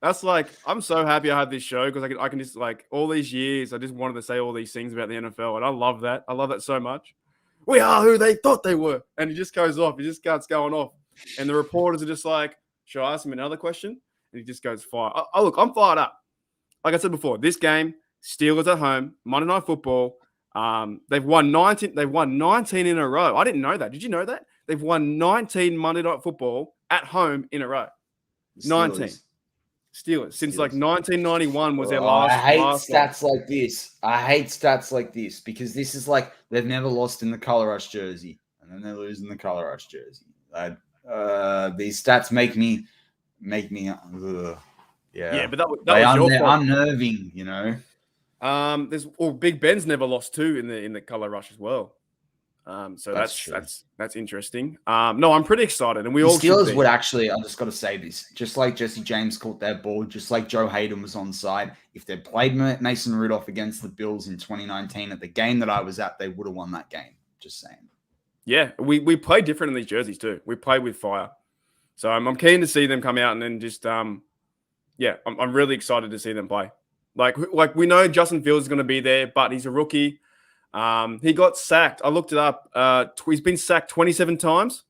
That's like, I'm so happy I have this show because I can just, like, all these years, I just wanted to say all these things about the NFL, and I love that. I love that so much. We are who they thought they were. And he just goes off. He just starts going off. And the reporters are just like, should I ask him another question? And he just goes fire. Oh, look, I'm fired up. Like I said before, this game, Steelers at home, Monday Night Football. They've won 19 in a row. I didn't know that. Did you know that? They've won 19 Monday Night Football at home in a row. 19. Steelers. Since like 1991 was their last.
I hate
stats
like this. I hate stats like this because this is like they've never lost in the Color Rush jersey, and then they lose in the Color Rush jersey. These stats make me.
Yeah, but that was your fault.
Unnerving, you know.
Big Ben's never lost too in the Color Rush as well. So that's interesting. No, I'm pretty excited, and the
Steelers would actually. I just got to say this: just like Jesse James caught that ball, just like Joe Hayden was onside. If they played Mason Rudolph against the Bills in 2019 at the game that I was at, they would have won that game. Just saying.
Yeah, we play different in these jerseys too. We play with fire, so I'm keen to see them come out and then just I'm really excited to see them play. Like we know Justin Fields is going to be there, but he's a rookie. He got sacked. I looked it up. He's been sacked 27 times.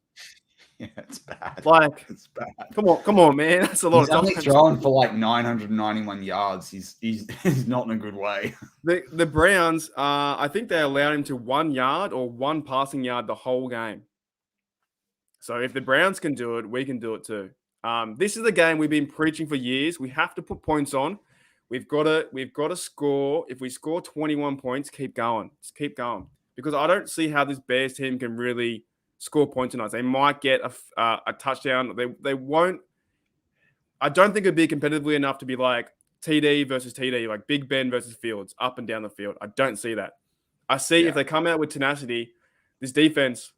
Yeah, it's bad.
Like,
it's bad.
Come on, man. That's a lot of times.
He's only throwing for like 991 yards. He's not in a good way.
The Browns, I think they allowed him to 1 yard or 1 passing yard the whole game. So if the Browns can do it, we can do it too. This is the game we've been preaching for years. We have to put points on. We've got to score. If we score 21 points, keep going. Just keep going. Because I don't see how this Bears team can really score points tonight. They might get a touchdown. They won't. I don't think it'd be competitively enough to be like TD versus TD, like Big Ben versus Fields, up and down the field. I don't see that. I see if they come out with tenacity, this defense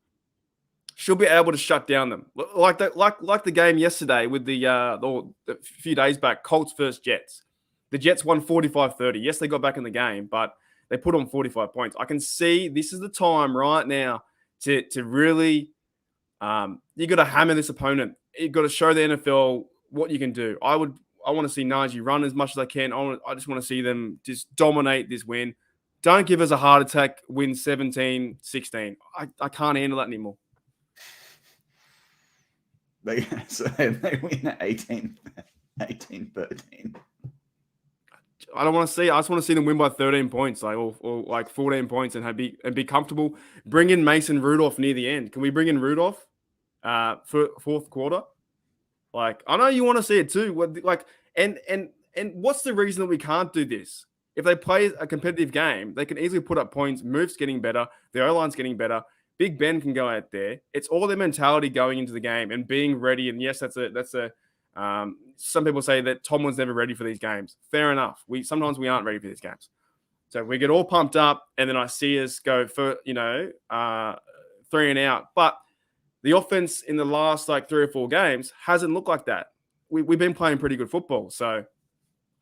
should be able to shut down them. Like the game yesterday with a few days back, Colts versus Jets. The Jets won 45-30. Yes, they got back in the game, but they put on 45 points. I can see this is the time right now to really you got to hammer this opponent. You got to show the NFL what you can do. I want to see Najee run as much as I can. I just want to see them just dominate this win. Don't give us a heart attack, win 17-16. I can't handle that anymore.
They win 18-13.
I don't want to see. I just want to see them win by 13 points, or like 14 points, and be comfortable. Bring in Mason Rudolph near the end. Can we bring in Rudolph for fourth quarter? Like, I know you want to see it too. And what's the reason that we can't do this? If they play a competitive game, they can easily put up points. Move's getting better. The O-line's getting better. Big Ben can go out there. It's all their mentality going into the game and being ready. And yes, that's a. Some people say that Tomlin's never ready for these games. Fair enough. Sometimes we aren't ready for these games. So we get all pumped up, and then I see us go for 3 and out. But the offense in the last 3 or 4 games hasn't looked like that. We've been playing pretty good football, so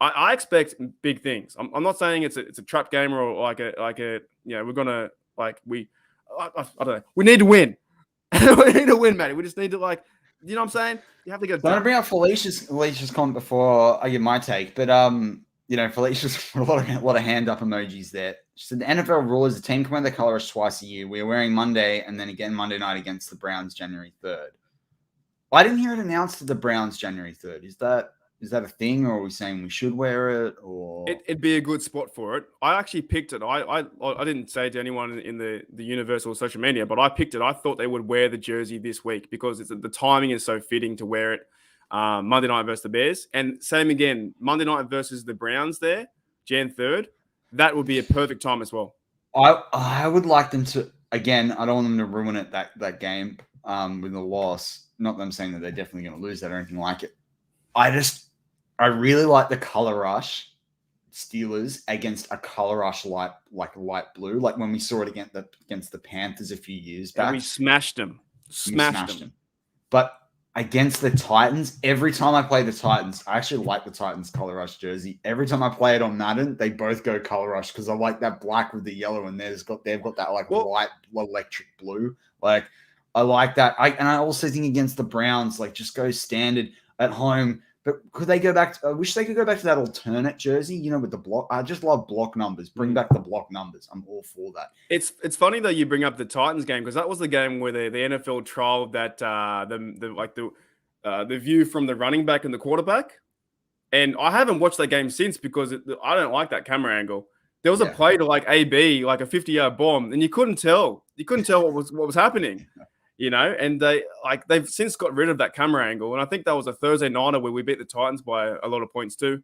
I expect big things. I'm not saying it's a trap game or we're gonna I don't know. We need to win. We need to win, Matty. We just need to you know what I'm saying? You have to get.
I'm gonna bring up Felicia's comment before I give my take, but Felicia's put a lot of hand up emojis there. She said the NFL rule is the team can wear the color rush twice a year. We are wearing Monday and then again Monday night against the Browns January 3rd. I didn't hear it announced to the Browns January 3rd. Is that a thing, or are we saying we should wear it? Or
it'd be a good spot for it. I actually picked it. I didn't say to anyone in the universal social media, but I picked it. I thought they would wear the jersey this week because the timing is so fitting to wear it Monday night versus the Bears. And same again, Monday night versus the Browns there, Jan 3rd. That would be a perfect time as well.
I would like them to, again, I don't want them to ruin it that game with a loss. Not that I'm saying that they're definitely going to lose that or anything like it. I really like the color rush Steelers against a color rush light blue, like when we saw it against the Panthers a few years back.
And we smashed them. Smashed them.
But against the Titans, every time I play the Titans, I actually like the Titans color rush jersey. Every time I play it on Madden, they both go color rush because I like that black with the yellow, and they've got that light electric blue. Like, I like that. And I also think against the Browns, just go standard at home. But could they go back? I wish they could go back to that alternate jersey, with the block. I just love block numbers. Bring back the block numbers. I'm all for that.
It's funny that you bring up the Titans game because that was the game where the NFL trialed that the view from the running back and the quarterback. And I haven't watched that game since because I don't like that camera angle. There was a play to AB, like a 50-yard bomb, and you couldn't tell. You couldn't tell what was happening. And they've since got rid of that camera angle. And I think that was a Thursday nighter where we beat the Titans by a lot of points too.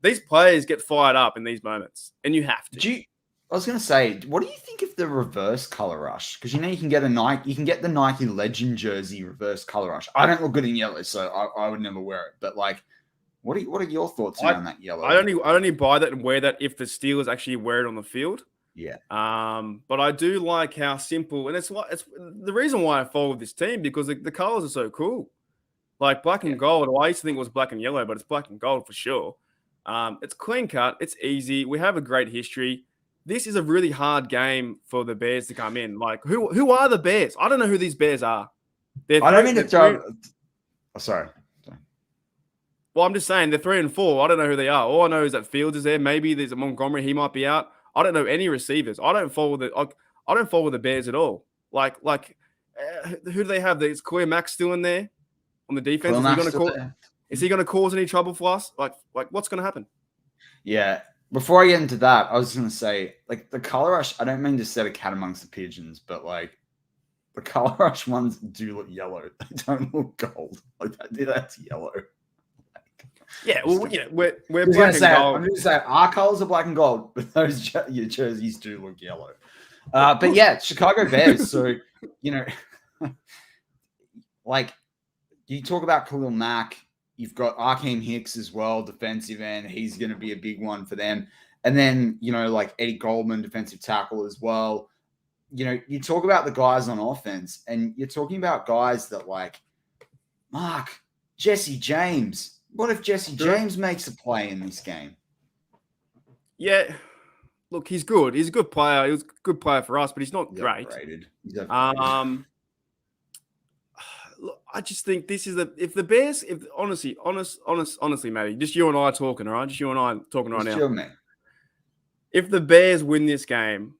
These players get fired up in these moments, and you have to.
I was going to say, what do you think of the reverse color rush? Because you can get the Nike Legend jersey reverse color rush. I don't look good in yellow, so I would never wear it. But what are your thoughts around that yellow?
I only buy that and wear that if the Steelers actually wear it on the field.
Yeah.
But I do like how simple, and it's the reason why I follow this team because the colors are so cool. Like black and gold. I used to think it was black and yellow, but it's black and gold for sure. It's clean cut. It's easy. We have a great history. This is a really hard game for the Bears to come in. Who are the Bears? I don't know who these Bears are.
I don't mean to throw. Oh, sorry.
Well, I'm just saying they're 3-4. I don't know who they are. All I know is that Fields is there. Maybe there's a Montgomery. He might be out. I don't know any receivers. I don't follow the Bears at all. Who do they have? Is Khalil Mack still in there on the defense? Is he going to cause any trouble for us? What's going to happen?
Yeah. Before I get into that, I was going to say, the color rush. I don't mean to set a cat amongst the pigeons, but the color rush ones do look yellow. They don't look gold. That's yellow.
Yeah, well, we're black and gold.
I'm going to say our colors are black and gold, but your jerseys do look yellow. But yeah, Chicago Bears. So, you talk about Khalil Mack. You've got Akeem Hicks as well, defensive end. He's going to be a big one for them. And then, like Eddie Goldman, defensive tackle as well. You talk about the guys on offense, and you're talking about guys that like Mark, Jesse James. What if Jesse James makes a play in this game?
Yeah. Look, he's good. He's a good player. He was a good player for us, but he's not great.
He's overrated.
Look, I just think this is honestly, Matty, just you and I talking, all right? Just you and I talking right now.
Man.
If the Bears win this game,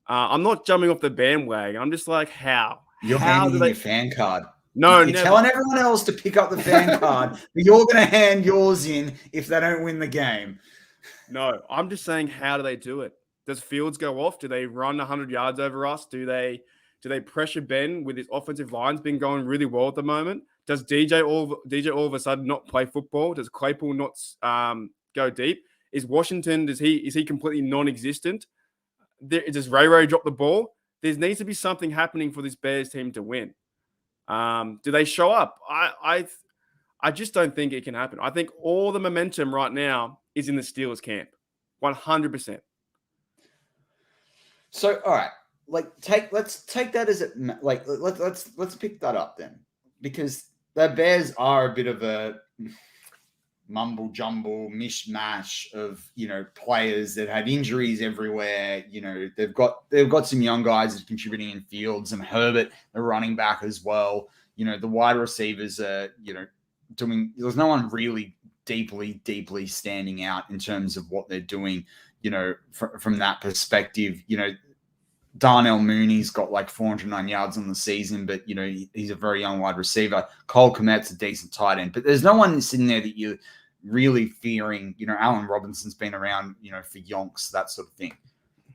I'm not jumping off the bandwagon. I'm just like, how?
You're handing in your fan card.
No,
you're telling everyone else to pick up the fan card, but you're going to hand yours in if they don't win the game.
No, I'm just saying, how do they do it? Does Fields go off? Do they run 100 yards over us? Do they pressure Ben with his offensive line's been going really well at the moment? Does DJ all of a sudden not play football? Does Claypool not go deep? Is Washington, is he completely non-existent? Does Ray drop the ball? There needs to be something happening for this Bears team to win. Do they show up? I just don't think it can happen. I think all the momentum right now is in the Steelers camp, 100%.
So, all right, let's take that as let's pick that up then, because the Bears are a bit of a mumble jumble mishmash of players that have injuries everywhere. They've got some young guys that are contributing in Fields and Herbert, the running back as well. The wide receivers are doing. There's no one really deeply standing out in terms of what they're doing. From that perspective, Darnell Mooney's got like 409 yards on the season, but he's a very young wide receiver. Cole Kmet's a decent tight end, but there's no one sitting there that you're really fearing. Allen Robinson's been around, for yonks, that sort of thing.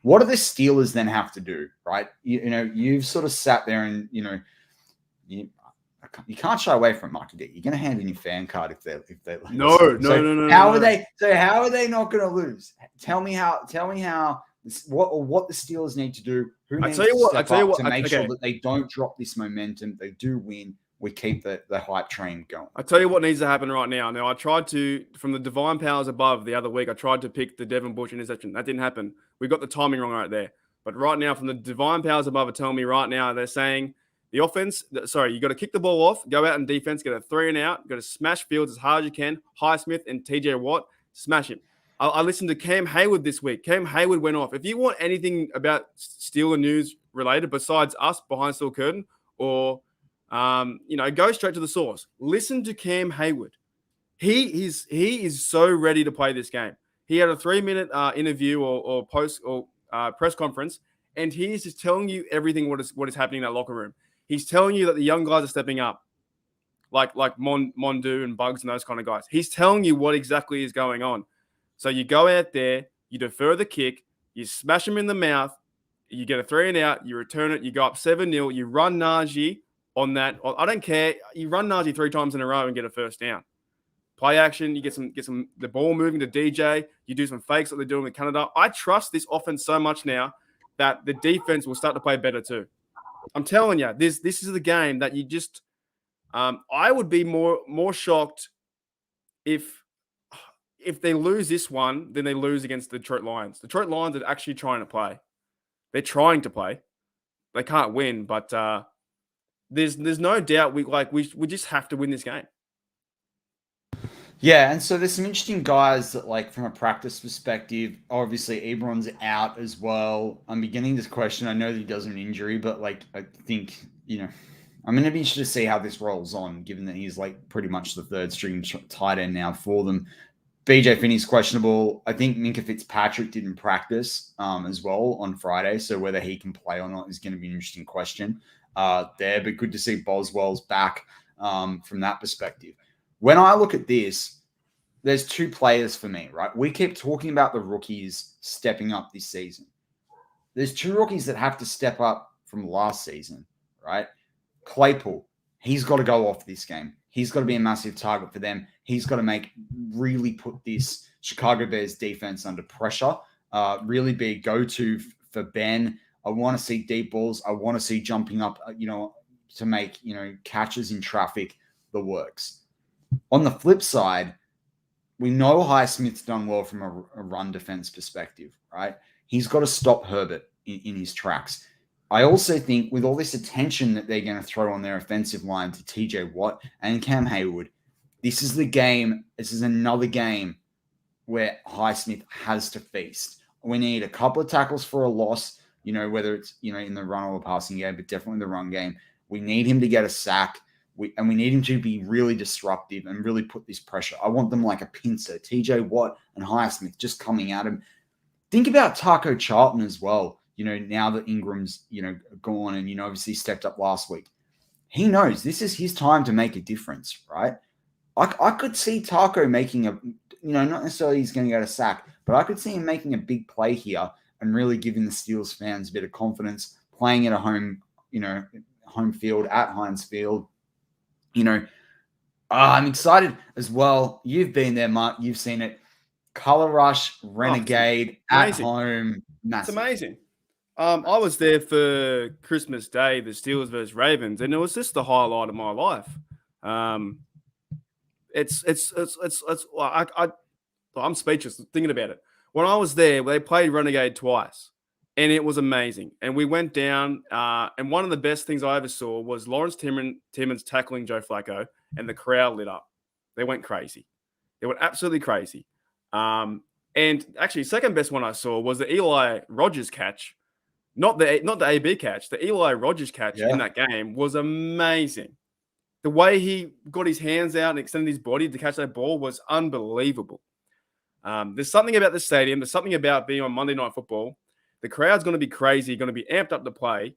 What do the Steelers then have to do, right? You've sort of sat there and you can't shy away from it, Marky D. You're going to hand in your fan card if they lose.
No.
How are they not going to lose? Tell me how. What the Steelers need to do. Who needs to step up to make sure that they don't drop this momentum? They do win. We keep the hype train going.
I tell you what needs to happen right now. Now, I tried to, from the divine powers above the other week, I tried to pick the Devin Bush interception. That didn't happen. We got the timing wrong right there. But right now, from the divine powers above are telling me right now, they're saying the offense, you got to kick the ball off, go out in defense, get a 3 and out, got to smash Fields as hard as you can. Highsmith and TJ Watt, smash him. I listened to Cam Hayward this week. Cam Hayward went off. If you want anything about Steeler news related besides us behind steel curtain, or go straight to the source. Listen to Cam Hayward. He is so ready to play this game. He had a 3-minute interview or post or press conference, and he is just telling you everything what is happening in that locker room. He's telling you that the young guys are stepping up, like Mondu and Bugs and those kind of guys. He's telling you what exactly is going on. So you go out there, you defer the kick, you smash him in the mouth, you get a 3 and out, you return it, you go up 7-0, you run Najee on that. I don't care. You run Najee 3 times in a row and get a first down. Play action, you get some the ball moving to DJ, you do some fakes like they're doing with Canada. I trust this offense so much now that the defense will start to play better too. I'm telling you, this is the game that you just I would be more shocked if they lose this one than they lose against the Detroit Lions. The Detroit Lions are actually trying to play. They're trying to play. They can't win, but there's no doubt we just have to win this game.
Yeah, and so there's some interesting guys that, from a practice perspective, obviously Ebron's out as well. I'm beginning this question. I know that he does an injury, but I think, I'm going to be interested to see how this rolls on, given that he's pretty much the third string tight end now for them. BJ Finney's questionable. I think Minkah Fitzpatrick didn't practice as well on Friday, so whether he can play or not is going to be an interesting question there. But good to see Boswell's back from that perspective. When I look at this, there's 2 players for me, right? We keep talking about the rookies stepping up this season. There's 2 rookies that have to step up from last season, right? Claypool, he's got to go off this game. He's got to be a massive target for them. He's got to really put this Chicago Bears defense under pressure, really be a go-to for Ben. I want to see deep balls. I want to see jumping up, to make, catches in traffic, the works. On the flip side, we know Highsmith's done well from a run defense perspective, right? He's got to stop Herbert in his tracks. I also think with all this attention that they're going to throw on their offensive line to TJ Watt and Cam Hayward, this is the game. This is another game where Highsmith has to feast. We need a couple of tackles for a loss, whether it's, in the run or the passing game, but definitely the run game. We need him to get a sack. We need him to be really disruptive and really put this pressure. I want them like a pincer, TJ Watt and Highsmith just coming at him. Think about Taco Charlton as well. Now that Ingram's, gone and, obviously stepped up last week. He knows this is his time to make a difference, right? I could see Taco making not necessarily he's going to get a sack, but I could see him making a big play here and really giving the Steelers fans a bit of confidence, playing at a home field at Heinz Field. I'm excited as well. You've been there, Mark. You've seen it. Color Rush, Renegade at home. Massive.
It's amazing. I was there for Christmas Day, the Steelers versus Ravens, and it was just the highlight of my life. I'm speechless thinking about it. When I was there, they played Renegade twice, and it was amazing. And we went down, and one of the best things I ever saw was Lawrence Timmons tackling Joe Flacco, and the crowd lit up. They went crazy. They went absolutely crazy. And actually, second best one I saw was the Eli Rogers catch. Not the AB catch, the Eli Rogers catch in that game was amazing. The way he got his hands out and extended his body to catch that ball was unbelievable. There's something about the stadium. There's something about being on Monday Night Football. The crowd's going to be crazy, going to be amped up to play.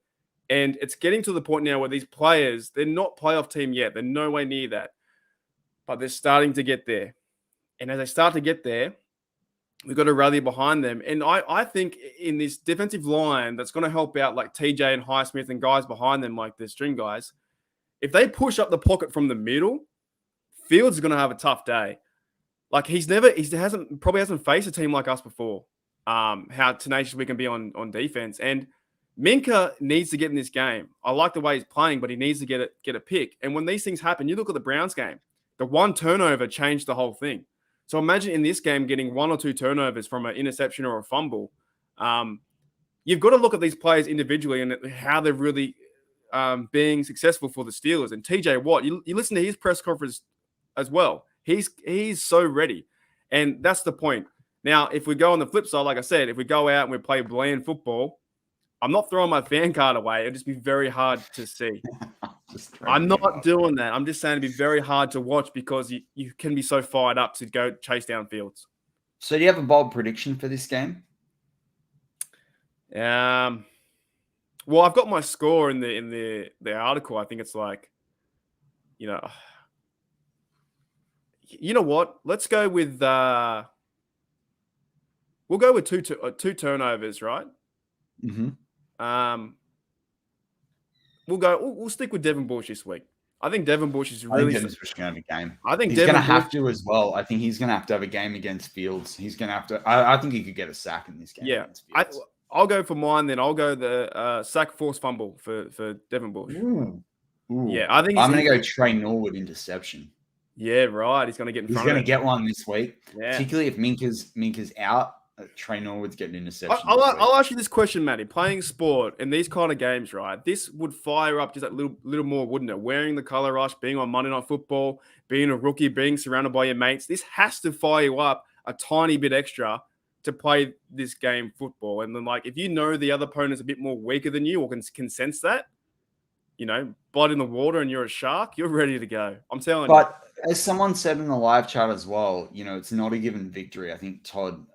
And it's getting to the point now where these players, they're not playoff team yet. They're no way near that. But they're starting to get there. And as they start to get there, we've got to rally behind them. And I think in this defensive line that's going to help out like TJ and Highsmith and guys behind them like the string guys, if they push up the pocket from the middle, Fields is going to have a tough day. Like he probably hasn't faced a team like us before, how tenacious we can be on defense. And Minka needs to get in this game. I like the way he's playing, but he needs to get a pick. And when these things happen, you look at the Browns game, the one turnover changed the whole thing. So imagine in this game getting one or two turnovers from an interception or a fumble. You've got to look at these players individually and how they're really being successful for the Steelers. And TJ Watt, you listen to his press conference as well. He's so ready. And that's the point. Now, if we go on the flip side, like I said, if we go out and we play bland football, I'm not throwing my fan card away. It'll just be very hard to see. I'm not doing that. I'm just saying it'd be very hard to watch because you can be so fired up to go chase down Fields.
So do you have a bold prediction for this game?
Well, I've got my score in the article. I think it's like, you know what? Let's go with we'll go with two turnovers, right?
Mm-hmm.
We'll stick with Devin Bush this week. I think Devin Bush is really.
I think Devin Bush is going to have a game.
I think
he's going to have to as well. I think he's going to have a game against Fields. He's going to have to. I think he could get a sack in this game.
Yeah, I'll go for mine. Then I'll go the sack force fumble for Devin Bush.
Ooh.
Yeah, I think
I'm going to go Trey Norwood interception.
Yeah, right. He's going to get in front.
He's going to get one this week,
yeah.
Particularly if Minka's out. Trey Norwood's getting an interception.
I'll ask you this question, Matty. Playing sport in these kind of games, right? This would fire up just that little more, wouldn't it? Wearing the color rush, being on Monday Night Football, being a rookie, being surrounded by your mates. This has to fire you up a tiny bit extra to play this game football. And then, like, if you know the other opponent's a bit more weaker than you or can sense that, blood in the water and you're a shark, you're ready to go. I'm telling you.
But as someone said in the live chat as well, it's not a given victory. I think Todd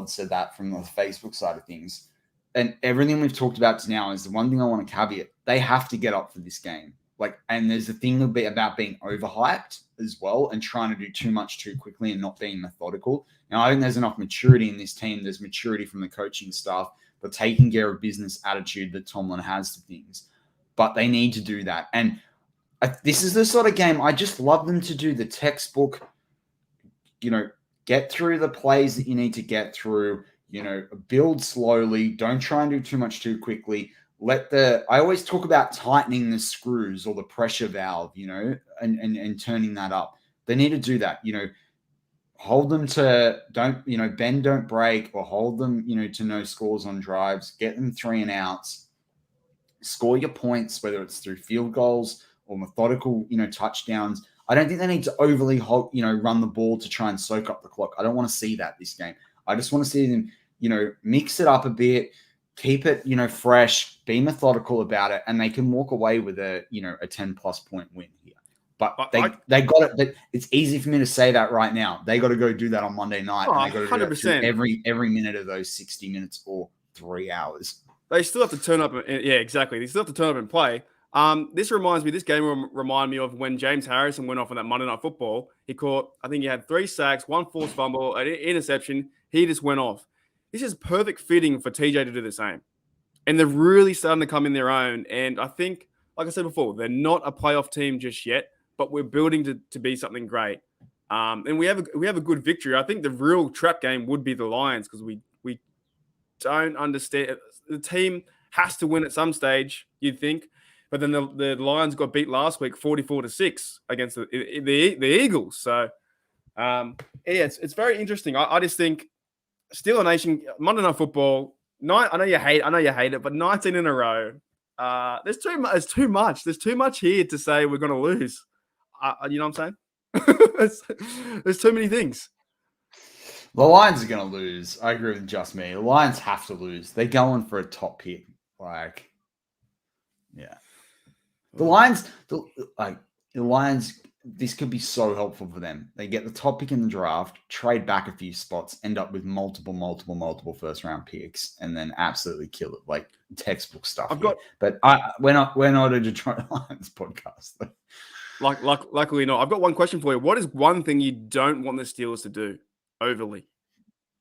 said that from the Facebook side of things. And everything we've talked about now is the one thing I want to caveat. They have to get up for this game. And there's a thing about being overhyped as well and trying to do too much too quickly and not being methodical. Now, I think there's enough maturity in this team. There's maturity from the coaching staff, the taking care of business attitude that Tomlin has to things. But they need to do that. And this is the sort of game I just love them to do the textbook, get through the plays that you need to get through, build slowly. Don't try and do too much too quickly. I always talk about tightening the screws or the pressure valve, and turning that up. They need to do that. hold them to bend, don't break, or hold them, to no scores on drives, get them 3 and outs, score your points, whether it's through field goals or methodical, touchdowns. I don't think they need to overly, run the ball to try and soak up the clock. I don't want to see that this game. I just want to see them, mix it up a bit, keep it, fresh, be methodical about it, and they can walk away with a 10+ point win here. But they got it. It's easy for me to say that right now. They got to go do that on Monday night. And they got to do that through every minute of those 60 minutes or 3 hours.
They still have to turn up. Yeah, exactly. They still have to turn up and play. This game will remind me of when James Harrison went off on that Monday Night Football. He had 3 sacks, 1 forced fumble, an interception. He just went off. This is perfect fitting for TJ to do the same. And they're really starting to come in their own. And I think, like I said before, they're not a playoff team just yet, but we're building to be something great. And we have a good victory. I think the real trap game would be the Lions, because we don't understand. The team has to win at some stage, you'd think. But then the Lions got beat last week 44-6 against the Eagles. So, it's very interesting. I just think Steelers Nation, Monday Night Football, I know you hate it, but 19 in a row. There's too much. There's too much here to say we're going to lose. You know what I'm saying? There's too many things.
The Lions are going to lose. I agree with just me. The Lions have to lose. They're going for a top pick. Yeah. The Lions, this could be so helpful for them. They get the top pick in the draft, trade back a few spots, end up with multiple first-round picks, and then absolutely kill it. Like textbook stuff. But we're not a Detroit Lions podcast.
Luckily not. I've got one question for you. What is one thing you don't want the Steelers to do overly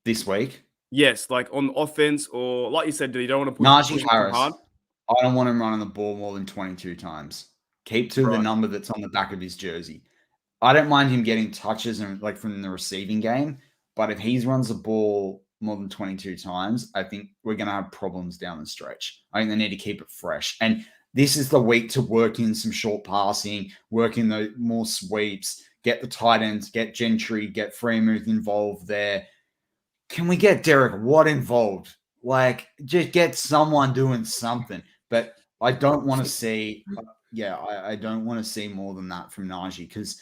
this week?
Yes, like on offense, or like you said, you don't want to push
Najee Harris.
Hard.
I don't want him running the ball more than 22 times. Keep to the number that's on the back of his jersey. I don't mind him getting touches and from the receiving game, but if he runs the ball more than 22 times, I think we're going to have problems down the stretch. I think they need to keep it fresh. And this is the week to work in some short passing, work in the more sweeps, get the tight ends, get Gentry, get Freiermuth involved there. Can we get Derek Watt involved? Just get someone doing something. But I don't want to see, I don't want to see more than that from Najee, because,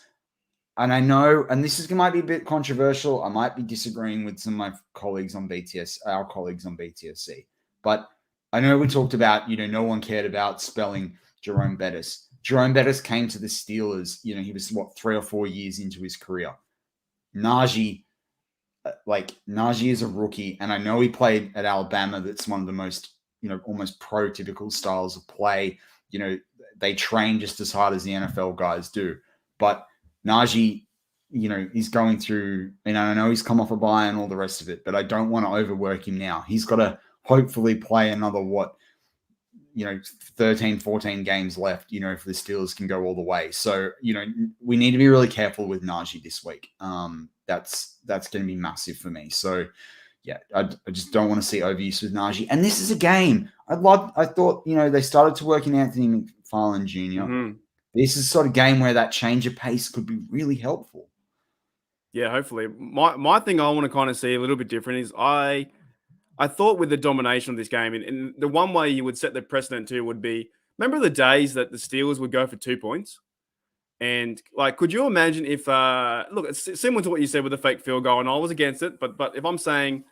and I know, and this might be a bit controversial. I might be disagreeing with some of my colleagues on our colleagues on BTSC, but I know we talked about, no one cared about spelling Jerome Bettis. Jerome Bettis came to the Steelers, he was 3 or 4 years into his career. Najee is a rookie, and I know he played at Alabama. That's one of the most, almost prototypical styles of play. They train just as hard as the NFL guys do. But Najee, he's going through, and I know he's come off a bye and all the rest of it, but I don't want to overwork him now. He's got to hopefully play another 13, 14 games left, if the Steelers can go all the way. So, we need to be really careful with Najee this week. That's going to be massive for me. So, yeah, I just don't want to see overuse with Najee. And this is a game. I thought, they started to work in Anthony McFarland Jr. Mm-hmm. This is sort of game where that change of pace could be really helpful.
Yeah, hopefully. My thing I want to kind of see a little bit different is I thought with the domination of this game, and the one way you would set the precedent too would be, remember the days that the Steelers would go for 2 points? And could you imagine if, look, it's similar to what you said with the fake field goal, and I was against it, but if I'm saying,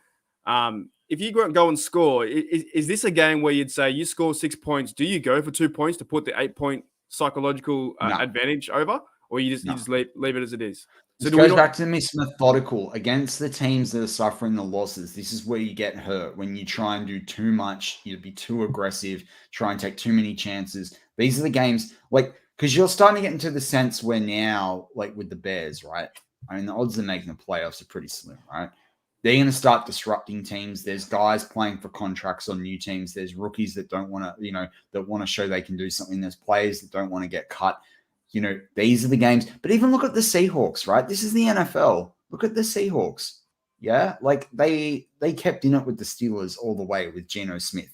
if you go and score, is this a game where you'd say you score 6 points, do you go for 2 points to put the 8-point psychological advantage over, or you just leave it as it is?
So it goes back to this methodical against the teams that are suffering the losses. This is where you get hurt, when you try and do too much, you be too aggressive, try and take too many chances. These are the games, because you're starting to get into the sense where now, with the Bears, right? I mean, the odds of making the playoffs are pretty slim, right? They're going to start disrupting teams. There's guys playing for contracts on new teams. There's rookies that don't want to, that want to show they can do something. There's players that don't want to get cut. These are the games. But even look at the Seahawks, right? This is the NFL. Look at the Seahawks. Yeah? They kept in it with the Steelers all the way with Geno Smith.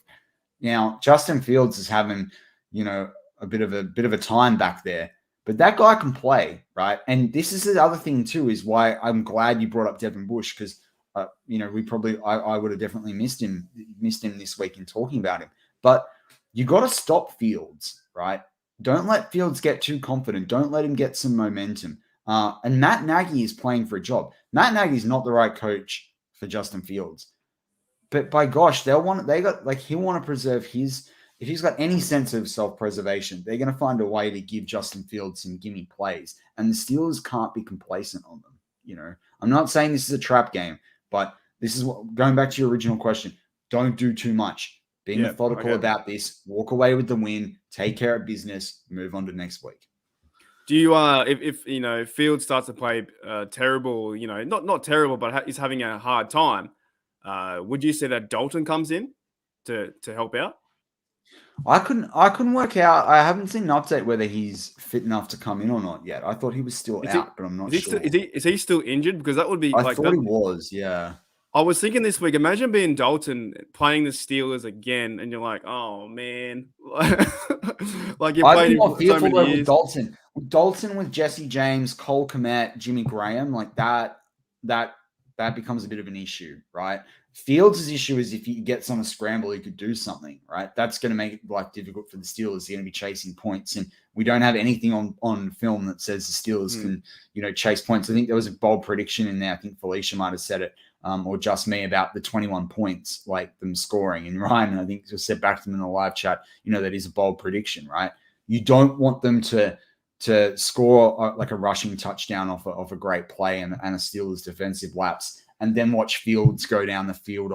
Now, Justin Fields is having, a bit of a time back there. But that guy can play, right? And this is the other thing too, is why I'm glad you brought up Devin Bush, because I would have definitely missed him this week in talking about him. But you got to stop Fields, right? Don't let Fields get too confident. Don't let him get some momentum. And Matt Nagy is playing for a job. Matt Nagy is not the right coach for Justin Fields. But by gosh, he'll want to preserve his. If he's got any sense of self-preservation, they're going to find a way to give Justin Fields some gimme plays. And the Steelers can't be complacent on them. I'm not saying this is a trap game, but this is going back to your original question. Don't do too much. Be methodical about this. Walk away with the win. Take care of business. Move on to next week.
Do you if Fields starts to play terrible, not terrible, but is having a hard time, would you say that Dalton comes in to help out?
I couldn't work out. I haven't seen an update whether he's fit enough to come in or not yet. I thought he was still out, but I'm not sure.
Is he still injured? Because that would be.
I thought he was. Yeah.
I was thinking this week. Imagine being Dalton playing the Steelers again, and you're like, "Oh man!" Like you're playing
more
so many years.
With Dalton. Dalton with Jesse James, Cole Kmet, Jimmy Graham, like that becomes a bit of an issue, right? Fields' issue is if he gets on a scramble, he could do something, right? That's going to make it difficult for the Steelers. They're going to be chasing points, and we don't have anything on film that says the Steelers can, chase points. I think there was a bold prediction in there. I think Felicia might have said it, or just me, about the 21 points, like them scoring. And Ryan, I think, just said back to them in the live chat, that is a bold prediction, right? You don't want them to score like a rushing touchdown off a great play and a Steelers defensive lapse, and then watch Fields go down the field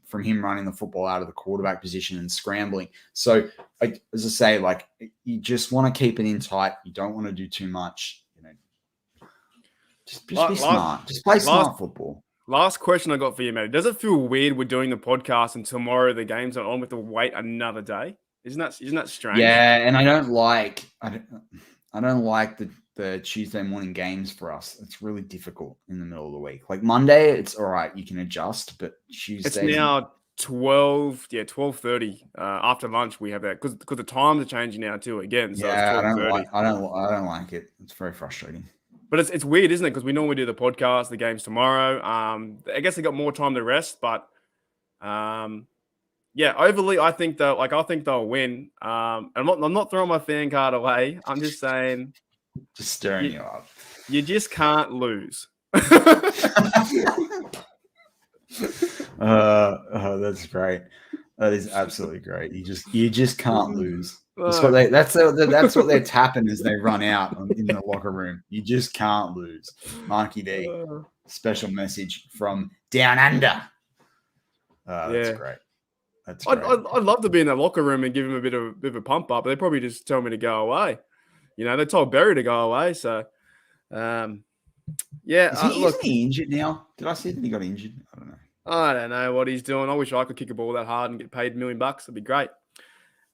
from him running the football out of the quarterback position and scrambling. So, as I say, you just want to keep it in tight. You don't want to do too much. Just be smart. Just play smart football.
Last question I got for you, Matty. Does it feel weird we're doing the podcast and tomorrow the game's not on? We have to wait another day. Isn't that strange?
Yeah, and I don't like the Tuesday morning games for us. It's really difficult in the middle of the week. Like Monday, it's all right. You can adjust, but Tuesday.
It's now 12:30 after lunch. We have that because the times are changing now too. Again, so
yeah, I don't like it. It's very frustrating.
But it's weird, isn't it? Because we normally do the podcast, the game's tomorrow. I guess they got more time to rest, but overly, I think they'll win. I'm not throwing my fan card away. I'm just saying.
Just stirring you up.
You just can't lose.
That's great. That is absolutely great. You just can't lose. That's what they're tapping as they run out in the locker room. You just can't lose. Marky D, special message from down under. That's great. That's great.
I'd love to be in that locker room and give him a bit of a pump up, but they probably just tell me to go away. They told Barry to go away. So,
Isn't he injured now? Did I see that he got injured?
I don't know what he's doing. I wish I could kick a ball that hard and get paid $1 million. That'd be great.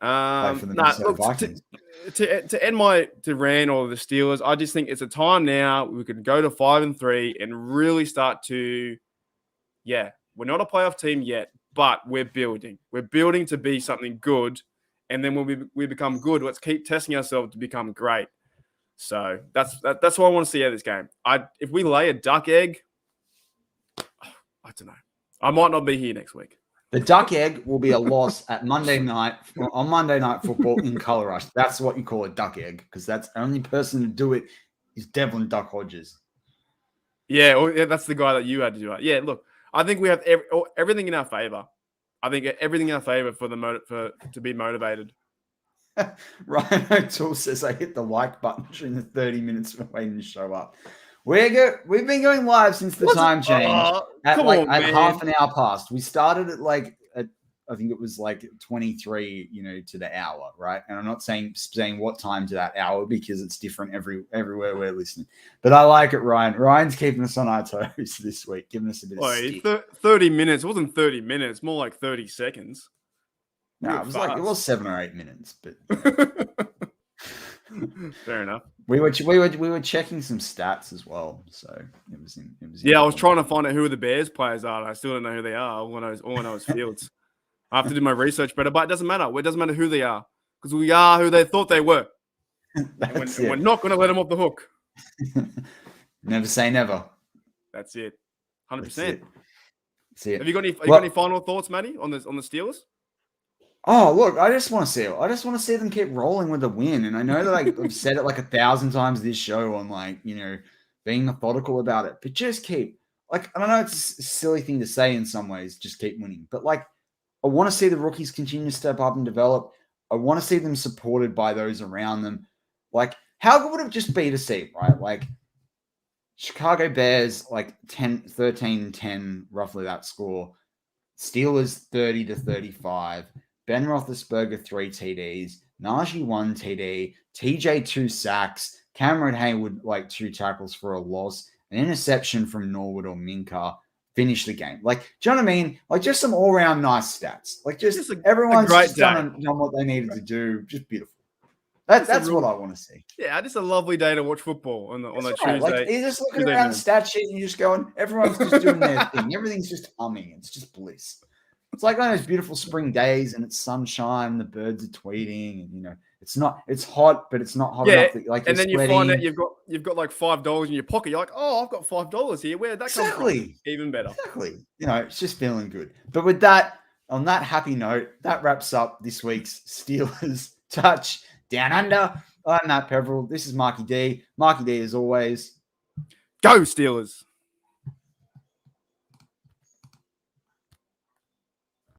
To end my rant or the Steelers, I just think it's a time now we could go to 5-3 and really start to, we're not a playoff team yet, but we're building. We're building to be something good. And then when we become good, let's keep testing ourselves to become great. So that's what I want to see out of this game. If we lay a duck egg, I don't know. I might not be here next week.
The duck egg will be a loss on Monday Night Football in Color Rush. That's what you call a duck egg, because that's the only person to do it is Devlin Duck Hodges.
Yeah, that's the guy that you had to do it. Yeah, look, I think we have everything in our favor. I think everything in our favor to be motivated.
Ryan O'Toole says I hit the like button during the 30 minutes we're waiting to show up. We've been going live since the time change at half an hour past. We started at I think it was 23, to the hour, right? And I'm not saying what time to that hour because it's different everywhere we're listening. But I like it, Ryan. Ryan's keeping us on our toes this week, giving us a bit of stick.
30 minutes. It wasn't 30 minutes, more like 30 seconds.
No, it was 7 or 8 minutes, but
fair enough.
We were checking some stats as well, so it was.
I was trying to find out who the Bears players are. And I still don't know who they are. All I know is Fields. I have to do my research better, but it doesn't matter. It doesn't matter who they are because we are who they thought they were.
That's
and
it.
we're not going to let him off the hook.
Never say never.
That's it. 100%.
That's it. That's it.
Have you got any final thoughts, Matty, on the Steelers?
Oh, look, I just want to see them keep rolling with a win. And I know that I've said it like 1,000 times this show on being methodical about it, but just keep I don't know, it's a silly thing to say in some ways, just keep winning. But I want to see the rookies continue to step up and develop. I want to see them supported by those around them. How good would it just be to see, right? Chicago Bears, 13-10, roughly that score. Steelers 30-35. Ben Roethlisberger 3 TDs. Najee 1 TD. TJ 2 sacks. Cameron Hayward 2 tackles for a loss. An interception from Norwood or Minka. Finish the game. Do you know what I mean? Just some all-round nice stats. Everyone's just done what they needed to do. Just beautiful. That's what I want to see.
Yeah, just a lovely day to watch football on that Tuesday.
You're just looking around the stat sheet and you're just going, everyone's just doing their thing. Everything's just humming. It's just bliss. It's like one of those beautiful spring days and it's sunshine, the birds are tweeting, and it's hot, but it's not hot enough that
and then you find out you've got $5 in your pocket. You're like, oh, I've got $5 here. Where did that come from? Even better.
Exactly. It's just feeling good. But with that, on that happy note, that wraps up this week's Steelers Touch Down Under. I'm Matt Peverell. This is Marky D. Marky D, as always.
Go Steelers.